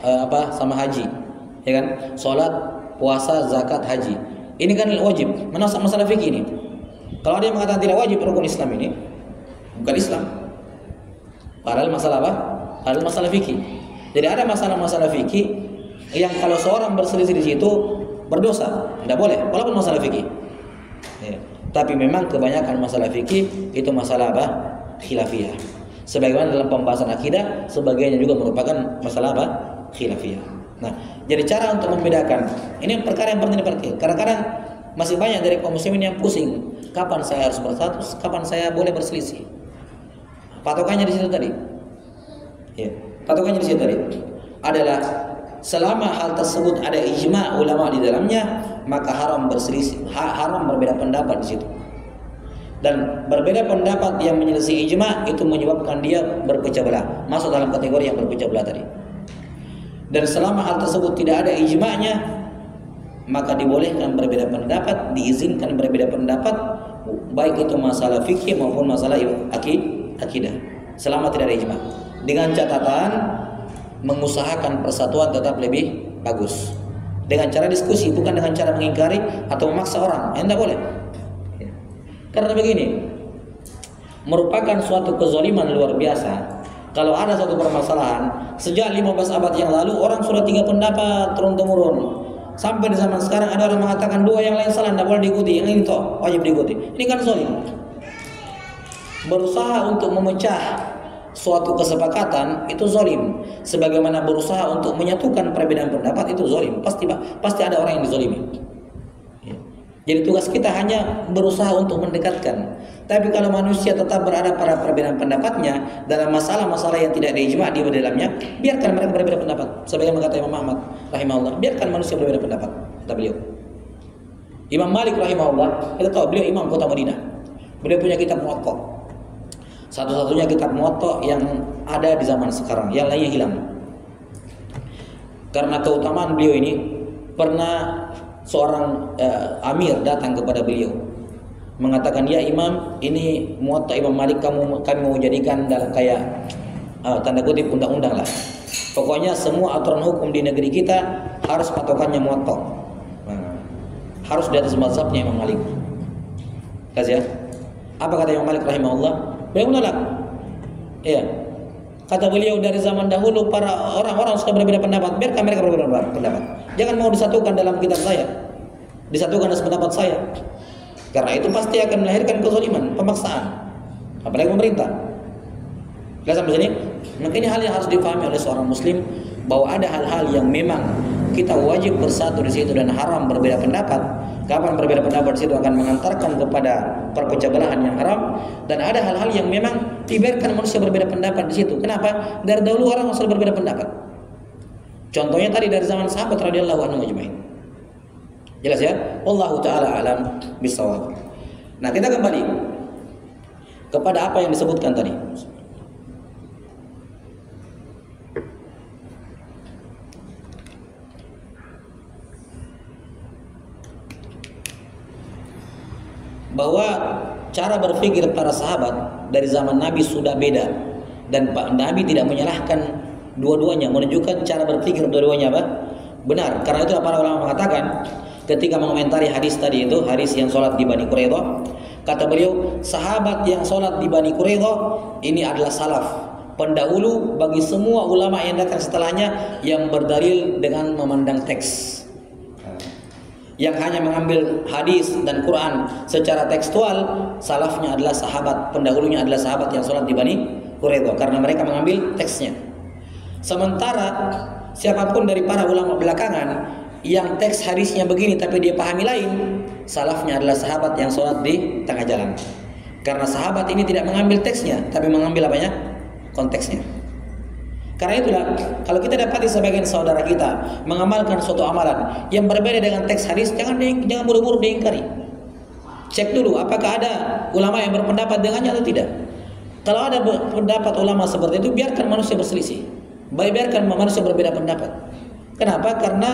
sama haji, ya kan? Salat, puasa, zakat, haji. Ini kan wajib. Mana masalah fikih ini? Kalau ada yang mengatakan tidak wajib rukun Islam ini, bukan Islam. Padahal masalah apa? Padahal masalah fikih. Jadi ada masalah-masalah fikih yang kalau seorang berselisih di situ berdosa, tidak boleh, walaupun masalah fikih. Ya. Tapi memang kebanyakan masalah fikih itu masalah apa? Khilafiyah. Sebagaimana dalam pembahasan akidah, sebagiannya juga merupakan masalah apa? Khilafiyah. Nah, jadi cara untuk membedakan ini perkara yang penting diperhatikan. Kadang-kadang masih banyak dari kaum muslimin yang pusing. Kapan saya harus bersatu? Kapan saya boleh berselisih? Patokannya di situ tadi. Ya, patokannya di situ tadi adalah selama hal tersebut ada ijma ulama di dalamnya, maka haram berselisih, haram berbeda pendapat di situ. Dan berbeda pendapat yang menyelisih ijma itu menyebabkan dia berpecah belah, masuk dalam kategori yang berpecah belah tadi. Dan selama hal tersebut tidak ada ijma'nya, maka dibolehkan berbeda pendapat, diizinkan berbeda pendapat, baik itu masalah fikih maupun masalah akidah, selama tidak ada ijma. Dengan catatan mengusahakan persatuan tetap lebih bagus. Dengan cara diskusi, bukan dengan cara mengingkari atau memaksa orang. Tidak boleh. Karena begini, merupakan suatu kezaliman luar biasa. Kalau ada satu permasalahan, sejak 15 abad yang lalu orang sudah 3 pendapat turun-temurun. Sampai di zaman sekarang ada orang mengatakan 2 yang lain salah, tidak boleh diikuti, yang ini toh wajib diikuti. Ini kan zalim. Berusaha untuk memecah suatu kesepakatan itu zalim, sebagaimana berusaha untuk menyatukan perbedaan pendapat itu zalim. Pasti ada orang yang dizalimi. Jadi tugas kita hanya berusaha untuk mendekatkan. Tapi kalau manusia tetap berada pada perbedaan pendapatnya dalam masalah-masalah yang tidak ada ijma di dalamnya, biarkan mereka berbeda pendapat. Sebagaimana kata Imam Ahmad rahimahullah, biarkan manusia berbeda pendapat. Kata beliau. Imam Malik rahimahullah, kita tahu beliau imam kota Madinah. Beliau punya kitab Muwatta. Satu-satunya kitab Muwatta yang ada di zaman sekarang, yang lainnya hilang. Karena keutamaan beliau ini, pernah seorang amir datang kepada beliau mengatakan, ya imam, ini Muwatta Imam Malik kami mau jadikan dalam kayak tanda kutip undang-undang lah. Pokoknya semua aturan hukum di negeri kita harus patokannya Muwatta. Harus di atas mazhabnya Imam Malik. Kasih ya. Apa kata Imam Malik rahimahullah? Beliau menolak. Iya. Kata beliau, dari zaman dahulu para orang-orang suka berbeda pendapat, biarkan mereka berbeda pendapat. Jangan mau disatukan dalam kitab saya, disatukan dalam pendapat saya. Karena itu pasti akan melahirkan kezaliman, pemaksaan. Apalagi pemerintah. Jelas sampai sini? Maka ini hal yang harus dipahami oleh seorang muslim, bahwa ada hal-hal yang memang kita wajib bersatu di situ dan haram berbeda pendapat. Kapan berbeda pendapat di situ akan mengantarkan kepada perpecah belahan yang haram, dan ada hal-hal yang memang dibiarkan manusia berbeda pendapat di situ. Kenapa? Dari dahulu orang selalu berbeda pendapat. Contohnya tadi dari zaman sahabat radhiyallahu anhum ajmain. Jelas ya? Wallahu taala alam bisawab. Nah, kita kembali. kepada apa yang disebutkan tadi. Bahwa cara berpikir para sahabat dari zaman Nabi sudah beda, dan Nabi tidak menyalahkan dua-duanya, menunjukkan cara berpikir dua-duanya apa? Benar. Karena itu para ulama mengatakan ketika mengomentari hadis tadi itu, hadis yang sholat di Bani Quraidah, kata beliau, sahabat yang sholat di Bani Quraidah ini adalah salaf, pendahulu bagi semua ulama yang datang setelahnya yang berdalil dengan memandang teks. Yang hanya mengambil hadis dan Quran secara tekstual, salafnya adalah sahabat, pendahulunya adalah sahabat yang sholat di Bani Quraidah, karena mereka mengambil teksnya. Sementara siapapun dari para ulama belakangan yang teks hadisnya begini tapi dia pahami lain, salafnya adalah sahabat yang sholat di tengah jalan. Karena sahabat ini tidak mengambil teksnya, tapi mengambil apanya? Konteksnya. Karena itulah, kalau kita dapati sebagian saudara kita mengamalkan suatu amalan yang berbeda dengan teks hadis, jangan buru-buru diingkari. Cek dulu apakah ada ulama yang berpendapat dengannya atau tidak. Kalau ada pendapat ulama seperti itu, biarkan manusia berselisih. Biarkan manusia berbeda pendapat. Kenapa? Karena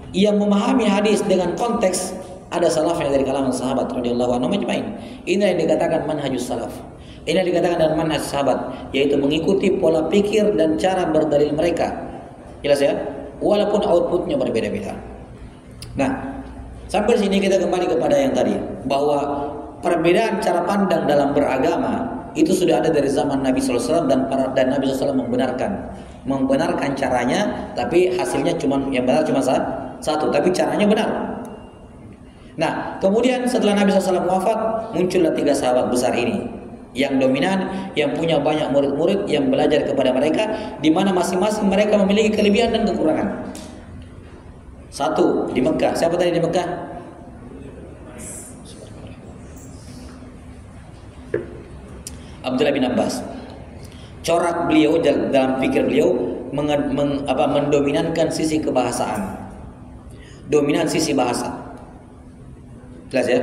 yang memahami hadis dengan konteks ada salafnya dari kalangan sahabat radhiyallahu anhum ajmain. Ini yang dikatakan manhajus salaf. Ini yang dikatakan dengan manhaj sahabat, yaitu mengikuti pola pikir dan cara berdalil mereka. Jelas ya? Walaupun outputnya berbeda-beda. Nah, sampai sini kita kembali kepada yang tadi, bahwa perbedaan cara pandang dalam beragama itu sudah ada dari zaman Nabi SAW dan Nabi SAW membenarkan caranya, tapi hasilnya yang benar cuma satu, tapi caranya benar. Nah, kemudian setelah Nabi SAW wafat, muncullah 3 sahabat besar ini yang dominan, yang punya banyak murid-murid yang belajar kepada mereka, di mana masing-masing mereka memiliki kelebihan dan kekurangan. Satu di Mekah, siapa tadi di Mekah? Abdullah bin Abbas. Corak beliau dalam pikir beliau mendominankan sisi kebahasaan, dominan sisi bahasa. Jelas ya?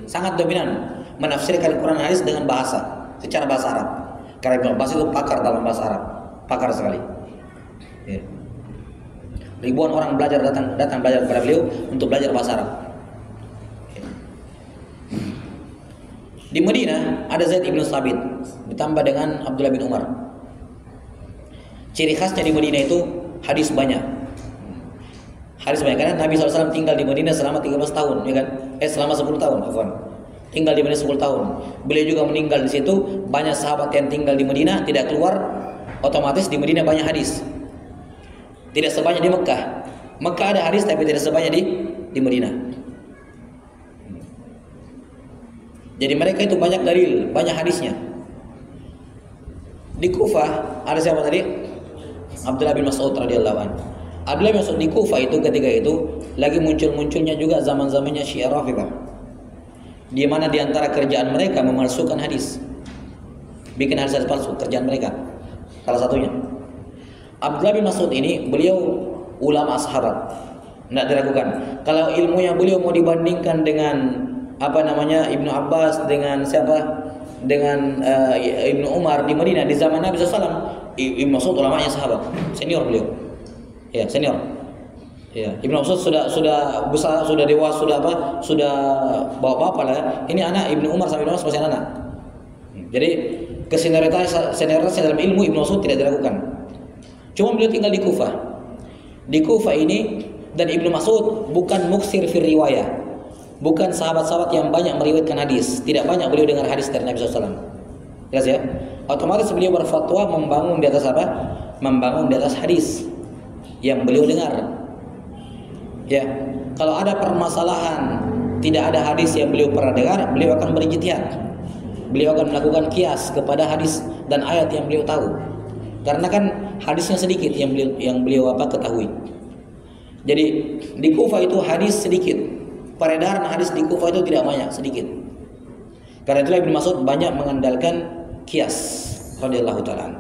Sangat dominan menafsirkan Quran hadis dengan bahasa, secara bahasa Arab. Karena Ibnu Abbas itu pakar dalam bahasa Arab, pakar sekali. Ribuan orang datang belajar kepada beliau untuk belajar bahasa Arab. Di Madinah ada Zaid ibn Thabit ditambah dengan Abdullah bin Umar. Ciri khasnya di Madinah itu hadis banyak. Hadis banyak karena Nabi SAW tinggal di Madinah selama 13 tahun, ya kan? Selama 10 tahun, afwan. Tinggal di Madinah 10 tahun. Beliau juga meninggal di situ. Banyak sahabat yang tinggal di Madinah tidak keluar, otomatis di Madinah banyak hadis. Tidak sebanyak di Mekah. Mekah ada hadis tapi tidak sebanyak di Madinah. Jadi mereka itu banyak dalil, banyak hadisnya. Di Kufah ada siapa tadi? Abdullah bin Mas'ud radhiyallahu anhu. Abdullah bin Mas'ud di Kufah itu ketika itu lagi muncul-munculnya juga zaman-zamannya Syiah Rafidhah. Di mana di antara kerjaan mereka memalsukan hadis. Bikin hadis palsu, kerjaan mereka. Salah satunya. Abdullah bin Mas'ud ini beliau ulama sahabat. Tidak diragukan. Kalau ilmunya beliau mau dibandingkan dengan Ibnu Abbas, dengan siapa? Dengan Ibnu Umar di Madinah di zaman Nabi SAW, Ibnu Mas'ud ulamanya sahabat, senior beliau. Ya, senior. Ya, Ibnu Mas'ud sudah besar, sudah dewasa, sudah bapak-bapak lah. Ini anak Ibnu Umar sama Ibnu Mas'ud masih anak. Jadi senioritasnya dalam ilmu Ibnu Mas'ud tidak diragukan. Cuma beliau tinggal di Kufah. Di Kufah ini, dan Ibnu Mas'ud bukan muksir fi riwayah. Bukan sahabat-sahabat yang banyak meriwayatkan hadis. Tidak banyak beliau dengar hadis dari Nabi SAW. Jelas ya? Otomatis beliau berfatwa membangun di atas apa? Membangun di atas hadis yang beliau dengar. Ya, kalau ada permasalahan, tidak ada hadis yang beliau pernah dengar, beliau akan berijtihad. Beliau akan melakukan kias kepada hadis dan ayat yang beliau tahu. Karena kan hadisnya sedikit yang beliau ketahui. Jadi di Kufah itu hadis sedikit. Peredaran hadis di Kufah itu tidak banyak, sedikit. Karena itulah Ibnu Mas'ud banyak mengandalkan kias radhiyallahu ta'ala.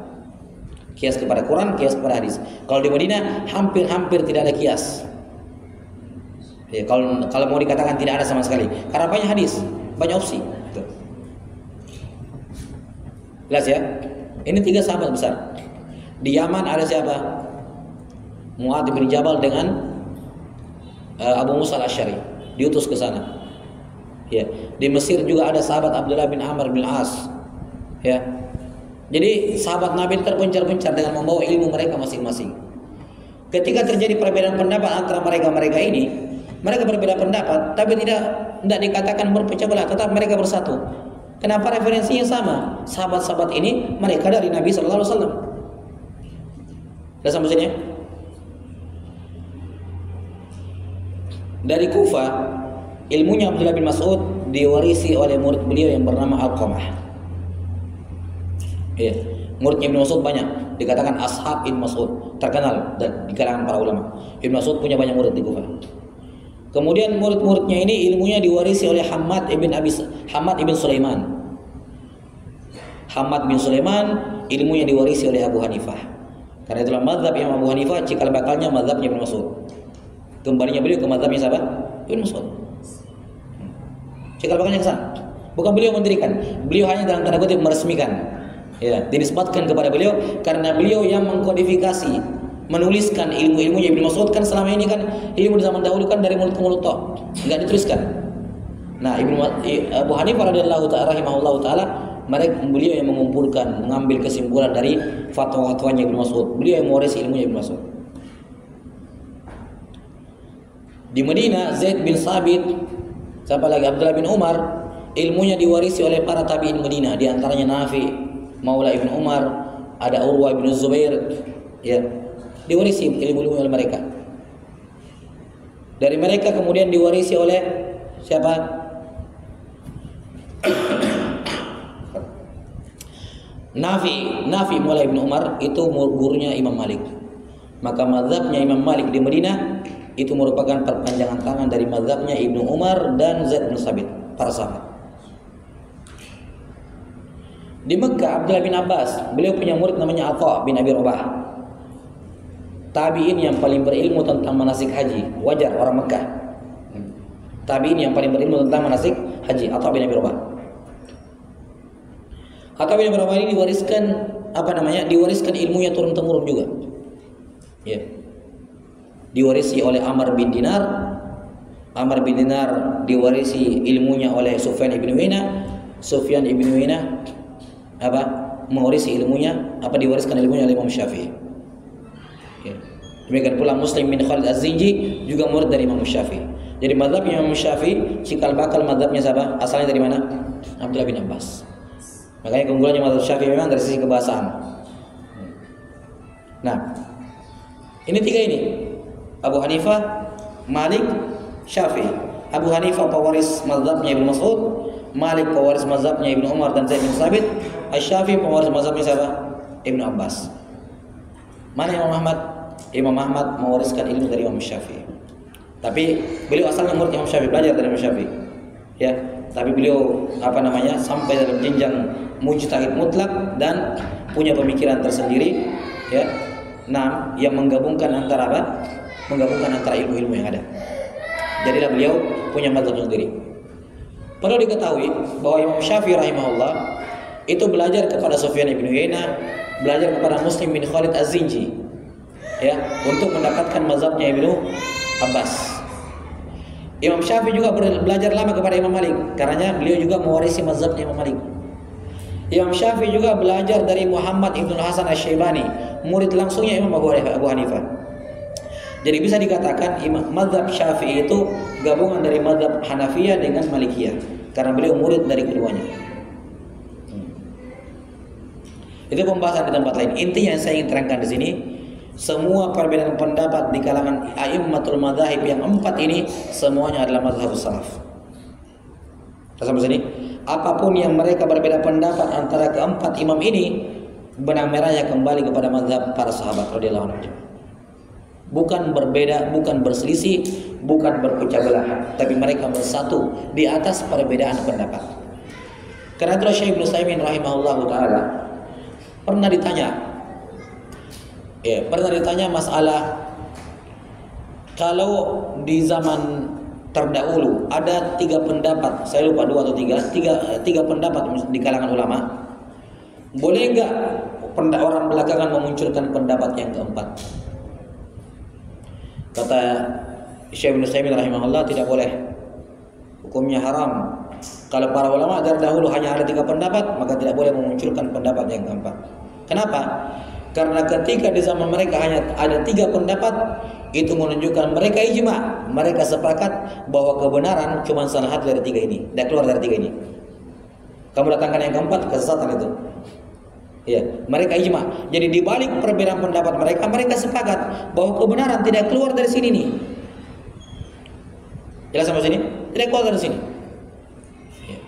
Kias kepada Quran, kias kepada hadis. Kalau di Madinah hampir tidak ada kias. Ya, kalau mau dikatakan tidak ada sama sekali. Karena banyak hadis, banyak opsi. Jelas ya? Ini 3 sahabat besar. Di Yaman ada siapa? Mu'adz bin Jabal dengan Abu Musa al-Asy'ari, diutus ke sana. Ya, di Mesir juga ada sahabat Abdullah bin Amr bin As. Ya. Jadi sahabat Nabi terpencar-pencar dengan membawa ilmu mereka masing-masing. Ketika terjadi perbedaan pendapat antara mereka ini, mereka berbeda pendapat, tapi tidak dikatakan berpecah belah, tetap mereka bersatu. Kenapa? Referensinya sama. Sahabat-sahabat ini mereka dari Nabi sallallahu alaihi wasallam. Sudah sampai sini ya? Dari Kufah, ilmunya Abdullah bin Mas'ud diwarisi oleh murid beliau yang bernama Alqamah. Ya, muridnya Ibnu Mas'ud banyak, dikatakan ashab Ibnu Mas'ud, terkenal dan di kalangan para ulama. Ibnu Mas'ud punya banyak murid di Kufah. Kemudian murid-muridnya ini ilmunya diwarisi oleh Hammad ibn Sulaiman. Hammad bin Sulaiman ilmunya diwarisi oleh Abu Hanifah. Karena itulah mazhab Imam Abu Hanifah cikal bakalnya mazhabnya Ibnu Mas'ud. Kembalinya beliau ke mazhabnya siapa? Ibnu Mas'ud. Cikal bakalnya ke sana. Bukan beliau mendirikan, beliau hanya dalam tanda kutip meresmikan. Ya, dinisbatkan kepada beliau karena beliau yang mengkodifikasi, menuliskan ilmu-ilmunya. Ibnu Mas'ud kan selama ini kan ilmu di zaman dahulu kan dari mulut ke mulut toh, enggak dituliskan. Nah, Abu Hanifah radhiyallahu ta'ala rahimahullahu taala, beliau yang mengumpulkan, mengambil kesimpulan dari fatwa-fatwanya Ibnu Mas'ud. Beliau yang mewarisi ilmunya Ibnu Mas'ud. Di Madinah Zaid bin Sabit, siapa lagi, Abdullah bin Umar, ilmunya diwarisi oleh para tabi'in Madinah, di antaranya Nafi, Maula Ibn Umar, ada Urwa bin Zubair, ya. Diwarisi ilmu-ilmu oleh mereka. Dari mereka kemudian diwarisi oleh siapa? Nafi Maula Ibn Umar itu gurunya Imam Malik. Maka mazhabnya Imam Malik di Madinah itu merupakan perpanjangan tangan dari mazhabnya Ibnu Umar dan Zaid bin Sabit, para sahabat. Di Mekah Abdullah bin Abbas, beliau punya murid namanya Atha bin Abi Rabah. Tabi'in yang paling berilmu tentang manasik haji, wajar orang Mekah. Tabi'in yang paling berilmu tentang manasik haji, Atha bin Abi Rabah. Atha bin Abi Rabah ini diwariskan ilmunya turun temurun juga. Ya. Diwarisi oleh Amr bin Dinar. Amr bin Dinar diwarisi ilmunya oleh Sufyan ibn Uyainah. Sufyan ibn Uyainah mewarisi ilmunya, diwariskan ilmunya oleh Imam Syafi'i. Ya. Demikian pula Muslim bin Khalid Az-Zinji juga murid dari Imam Syafi'i. Jadi mazhabnya Imam Syafi'i cikal bakal mazhabnya siapa? Asalnya dari mana? Abdullah bin Abbas. Makanya keunggulannya mazhab Syafi'i memang dari sisi kebahasaan. Nah, ini 3 ini. Abu Hanifah, Malik, Syafi'i. Abu Hanifah pewaris mazhabnya Ibnu Mas'ud, Malik pewaris mazhabnya Ibnu Umar dan Zaid bin Sabit, Asy-Syafi'i pewaris mazhabnya siapa? Ibnu Abbas. Mana Imam Ahmad? Imam Ahmad mewariskan ilmu dari Imam Syafi'i. Tapi beliau asalnya murid Imam Syafi'i, belajar dari Imam Syafi'i. Ya, tapi beliau sampai dalam jenjang mujtahid mutlak dan punya pemikiran tersendiri, ya. Nah, yang menggabungkan antara ilmu-ilmu yang ada. Jadilah beliau punya mazhab sendiri. Perlu diketahui bahwa Imam Syafi'i rahimahullah itu belajar kepada Sufyan bin Uyainah, belajar kepada Muslim bin Khalid Az-Zinji, ya, untuk mendapatkan mazhabnya Ibnu Abbas. Imam Syafi'i juga belajar lama kepada Imam Malik, karena beliau juga mewarisi mazhabnya Imam Malik. Imam Syafi'i juga belajar dari Muhammad ibn Hasan Asy-Syaibani, murid langsungnya Imam Abu Hanifah. Jadi bisa dikatakan mazhab Syafi'i itu gabungan dari mazhab Hanafiyah dengan Malikiyah, karena beliau murid dari keduanya. Itu pembahasan di tempat lain. Intinya yang saya ingin terangkan di sini, semua perbedaan pendapat di kalangan a'immatul madzhab yang 4 ini semuanya adalah mazhab salaf. Sampai sini, apapun yang mereka berbeda pendapat antara keempat imam ini, benang merahnya kembali kepada mazhab para sahabat radhiyallahu anhum. Bukan berbeda, bukan berselisih, bukan berpecah belah, tapi mereka bersatu di atas perbedaan pendapat. Karena itu Syekh Ibnu Utsaimin rahimahullahu taala pernah ditanya masalah, kalau di zaman terdahulu ada 3 pendapat, saya lupa 2 atau 3 pendapat di kalangan ulama Boleh enggak orang belakangan memunculkan pendapat yang keempat? Kata Syekh Ibnu Utsaimin rahimahullah, tidak boleh. Hukumnya haram. Kalau para ulama dari dahulu hanya ada 3 pendapat, maka tidak boleh memunculkan pendapat yang keempat. Kenapa? Karena ketika di zaman mereka hanya ada 3 pendapat, itu menunjukkan mereka ijma, mereka sepakat bahwa kebenaran cuma salah satu dari 3 ini, tidak keluar dari 3 ini. Kamu datangkan yang keempat, kesesatan itu. Ya, mereka ijma. Jadi di balik perbedaan pendapat mereka, mereka sepakat bahwa kebenaran tidak keluar dari sini nih. Jelas sampai sini? Tidak keluar dari sini. Ya.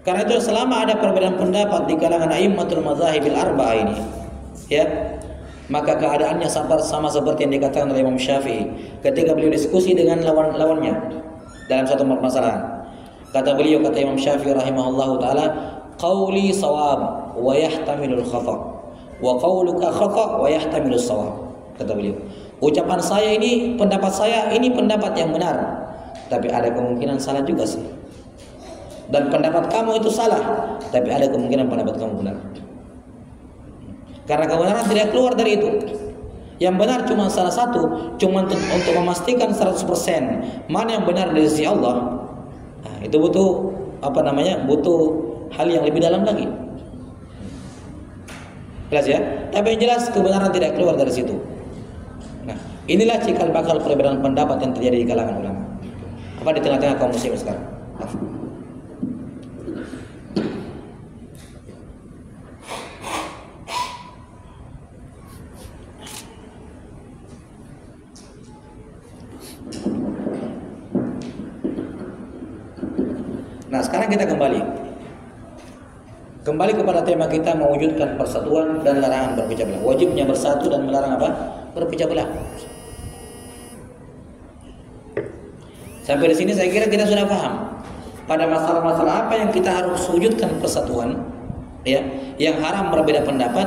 Karena itu selama ada perbedaan pendapat di kalangan a'immatul madzahibil arba'ah ini, ya, maka keadaannya sama seperti yang dikatakan oleh Imam Syafi'i ketika beliau diskusi dengan lawannya dalam satu permasalahan. Kata beliau, kata Imam Syafi'i rahimahullahu taala, qauli shawab wa yahtamilul khata' wa qauluka khata' wa yahtamilus shawab. Kata beliau, ucapan saya ini, pendapat saya ini pendapat yang benar, tapi ada kemungkinan salah juga sih. Dan pendapat kamu itu salah, tapi ada kemungkinan pendapat kamu benar. Karena kebenaran tidak keluar dari itu. Yang benar cuma salah satu, cuma untuk memastikan 100% mana yang benar dari sisi Allah. Nah, itu butuh butuh hal yang lebih dalam lagi. Jelas ya? Tapi yang jelas kebenaran tidak keluar dari situ. Nah, inilah cikal bakal perbedaan pendapat yang terjadi di kalangan ulama. Apa di tengah-tengah kaum muslim sekarang? Nah, sekarang kita kembali kepada tema kita, mewujudkan persatuan dan larangan berpecah belah. Wajibnya bersatu dan melarang apa? Berpecah belah. Sampai di sini saya kira kita sudah paham pada masalah-masalah apa yang kita harus wujudkan persatuan, ya, yang haram berbeda pendapat,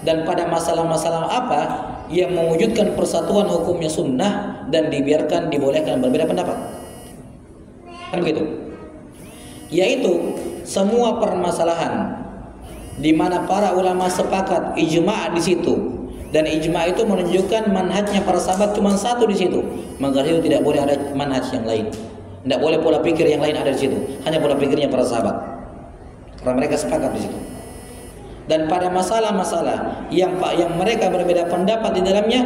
dan pada masalah-masalah apa yang mewujudkan persatuan hukumnya sunnah dan dibolehkan berbeda pendapat. Kan begitu? Yaitu semua permasalahan di mana para ulama sepakat ijma' di situ, dan ijma' itu menunjukkan manhajnya para sahabat cuma satu di situ, maka itu tidak boleh ada manhaj yang lain, tidak boleh pola pikir yang lain ada di situ, hanya pola pikirnya para sahabat, karena mereka sepakat di situ. Dan pada masalah-masalah yang mereka berbeda pendapat di dalamnya,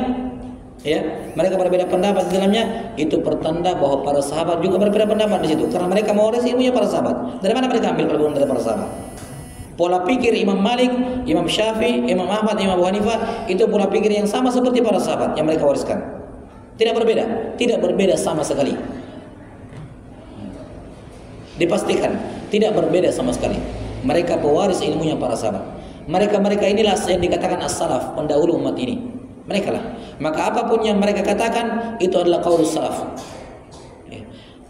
ya, mereka berbeda pendapat di dalamnya, itu pertanda bahwa para sahabat juga berbeda pendapat di situ, karena mereka mewarisi ilmunya para sahabat. Dari mana mereka ambil ilmu dari para sahabat? Pola pikir Imam Malik, Imam Syafi'i, Imam Ahmad, Imam Abu Hanifah itu pola pikir yang sama seperti para sahabat yang mereka wariskan. Tidak berbeda sama sekali. Dipastikan tidak berbeda sama sekali. Mereka pewaris ilmunya para sahabat. Mereka inilah yang dikatakan as-salaf, pendahulu umat ini. Mereka lah. Maka apapun yang mereka katakan itu adalah qaulus salaf.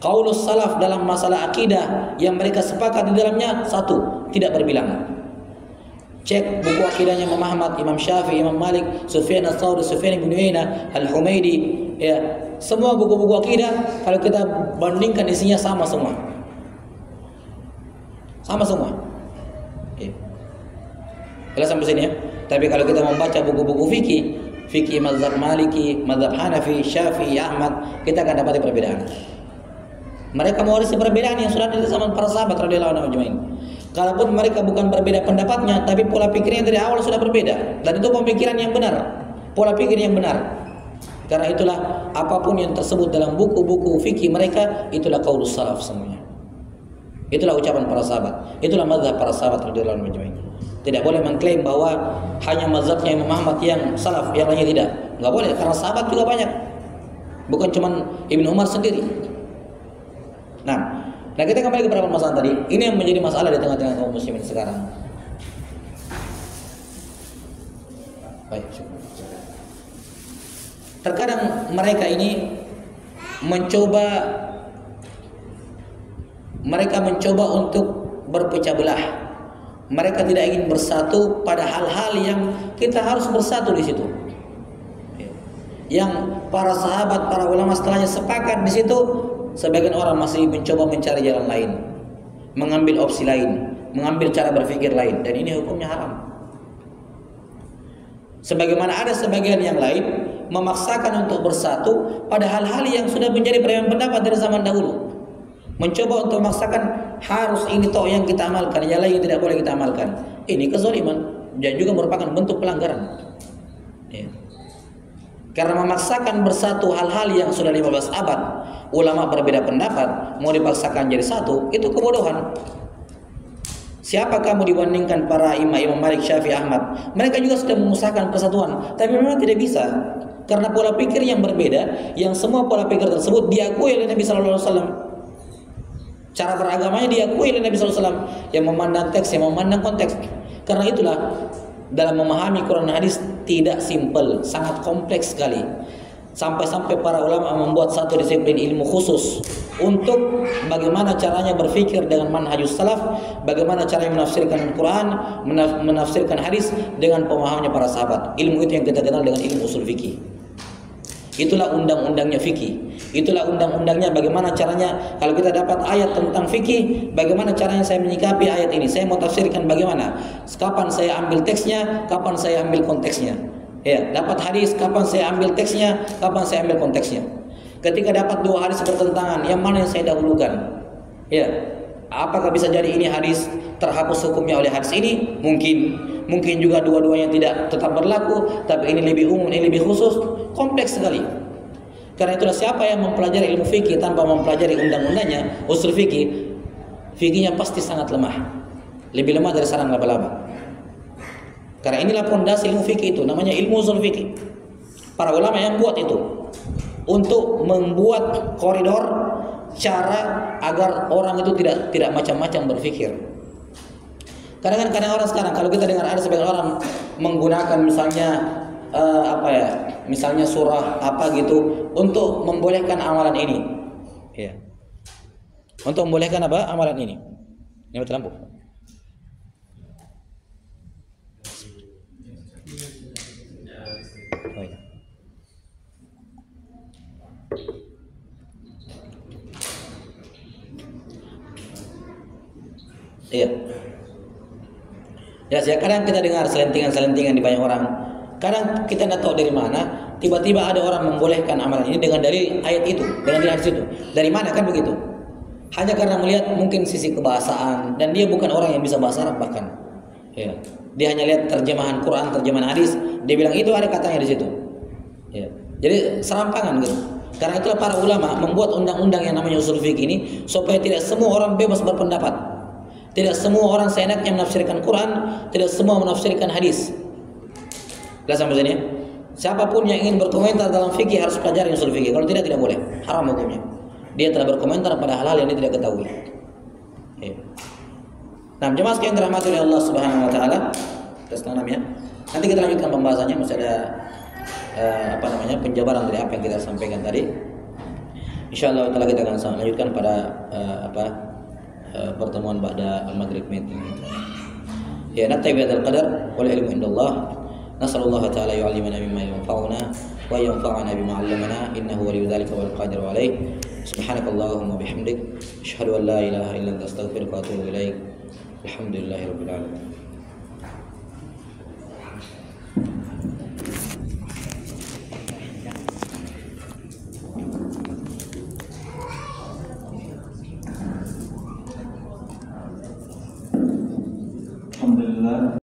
Qaulus salaf dalam masalah akidah yang mereka sepakat di dalamnya satu, tidak berbilangan. Cek buku akidahnya Imam Ahmad, Imam Syafi'i, Imam Malik, Sufyan ats-Tsauri, Sufyan bin Uyainah, Al-Humaidi, ya, semua buku-buku akidah kalau kita bandingkan isinya sama semua. Sama semua. Ya. Jelas sampai sini ya. Tapi kalau kita membaca buku-buku fikih mazhab Maliki, mazhab Hanafi, Syafi'i, Ahmad, kita akan dapat perbedaan. Mereka mewarisi perbedaan yang sudah ada di zaman para sahabat radhiyallahu anhum ajmain. Kalaupun mereka bukan berbeda pendapatnya, tapi pola pikirnya dari awal sudah berbeda, dan itu pemikiran yang benar, pola pikir yang benar. Karena itulah apapun yang tersebut dalam buku-buku fikih mereka, itulah qaulus salaf semuanya. Itulah ucapan para sahabat, itulah mazhab para sahabat radhiyallahu anhum ajmain. Tidak boleh mengklaim bahwa hanya mazhabnya Imam Ahmad yang salaf, yang lainnya tidak. Enggak boleh, karena sahabat juga banyak. Bukan cuma Ibnu Umar sendiri. Nah, kita kembali ke beberapa masalah tadi. Ini yang menjadi masalah di tengah-tengah kaum muslimin sekarang. Baik. Terkadang mereka ini mencoba untuk berpecah belah. Mereka tidak ingin bersatu pada hal-hal yang kita harus bersatu di situ. Yang para sahabat, para ulama setelahnya sepakat di situ, sebagian orang masih mencoba mencari jalan lain, mengambil opsi lain, mengambil cara berpikir lain, dan ini hukumnya haram. Sebagaimana ada sebagian yang lain memaksakan untuk bersatu pada hal-hal yang sudah menjadi perbedaan pendapat dari zaman dahulu. Mencoba untuk memaksakan harus ini toh yang kita amalkan, yang lain tidak boleh kita amalkan. Ini kezaliman dan juga merupakan bentuk pelanggaran. Ya. Karena memaksakan bersatu hal-hal yang sudah 15 abad ulama berbeda pendapat mau dipaksakan jadi satu, itu kebodohan. Siapa kamu dibandingkan para imam Malik, Syafi'i, Ahmad? Mereka juga sudah mengusahakan persatuan, tapi memang tidak bisa karena pola pikir yang berbeda, yang semua pola pikir tersebut diakui oleh Nabi Sallallahu Alaihi Wasallam. Cara beragamanya diakui oleh Nabi Sallallahu Alaihi Wasallam, yang memandang teks, yang memandang konteks. Karena itulah dalam memahami Quran dan hadis tidak simpel, sangat kompleks sekali. Sampai-sampai para ulama membuat satu disiplin ilmu khusus untuk bagaimana caranya berpikir dengan manhajus salaf, bagaimana caranya menafsirkan Al-Quran, menafsirkan hadis dengan pemahamannya para sahabat. Ilmu itu yang kita kenal dengan ilmu usul fikih. Itulah undang-undangnya fikih. Itulah undang-undangnya bagaimana caranya kalau kita dapat ayat tentang fikih, bagaimana caranya saya menyikapi ayat ini. Saya mau tafsirkan bagaimana? Kapan saya ambil teksnya, kapan saya ambil konteksnya. Ya, dapat hadis, kapan saya ambil teksnya, kapan saya ambil konteksnya. Ketika dapat dua hadis bertentangan, yang mana yang saya dahulukan? Ya, apakah bisa jadi ini hadis terhapus hukumnya oleh hadis ini? Mungkin juga dua-duanya tidak tetap berlaku, tapi ini lebih umum, ini lebih khusus. Kompleks sekali. Karena itulah siapa yang mempelajari ilmu fikih tanpa mempelajari undang-undangnya, usul fikih, fikihnya pasti sangat lemah. Lebih lemah dari sarang laba-laba. Karena inilah fondasi ilmu fikih itu, namanya ilmu usul fikih. Para ulama yang buat itu untuk membuat koridor cara agar orang itu tidak macam-macam berpikir. Kadang-kadang orang sekarang kalau kita dengar ada sebagian orang menggunakan misalnya misalnya surah apa gitu untuk membolehkan amalan ini. Ya. Untuk membolehkan apa? Amalan ini. Ini mati lampu. Oh, ya. Iya. Ya, kadang kita dengar selentingan-selentingan di banyak orang. Kadang kita tidak tahu dari mana, tiba-tiba ada orang membolehkan amalan ini dengan dalil ayat itu, dengan dalil hadis itu. Dari mana kan begitu? Hanya karena melihat mungkin sisi kebahasaan, dan dia bukan orang yang bisa bahasa Arab bahkan. Ya. Dia hanya lihat terjemahan Quran, terjemahan hadis, dia bilang itu ada katanya di situ. Ya. Jadi serampangan gitu. Karena itulah para ulama membuat undang-undang yang namanya usul fikih ini supaya tidak semua orang bebas berpendapat. Tidak semua orang seenaknya menafsirkan Quran, tidak semua menafsirkan hadis. Jelas sampai sini? Siapapun yang ingin berkomentar dalam fikih harus pelajari usul fikih. Kalau tidak boleh. Haram hukumnya. Dia telah berkomentar pada hal-hal yang dia tidak ketahui. Ya. Nah, jemaah sekalian dirahmati oleh Allah Subhanahu wa taala. Terus ya. Nanti kita lanjutkan pembahasannya, masih ada penjabaran dari apa yang kita sampaikan tadi. Insyaallah taala kita akan lanjutkan pada pertemuan ba'da al-maghrib meeting. Ya, naktabi bihadzal qadar wal ilmu indallah. Nasallallahu ta'ala yu'allimana mimma yanfa'una wa yanfa'ana bima 'allamana innahu waliyyu dzalika wal qadiru 'alaih. Subhanakallahumma bihamdik asyhadu an la ilaha illa anta astaghfiruka wa atubu ilaik. Alhamdulillahirabbil alamin. Alhamdulillah.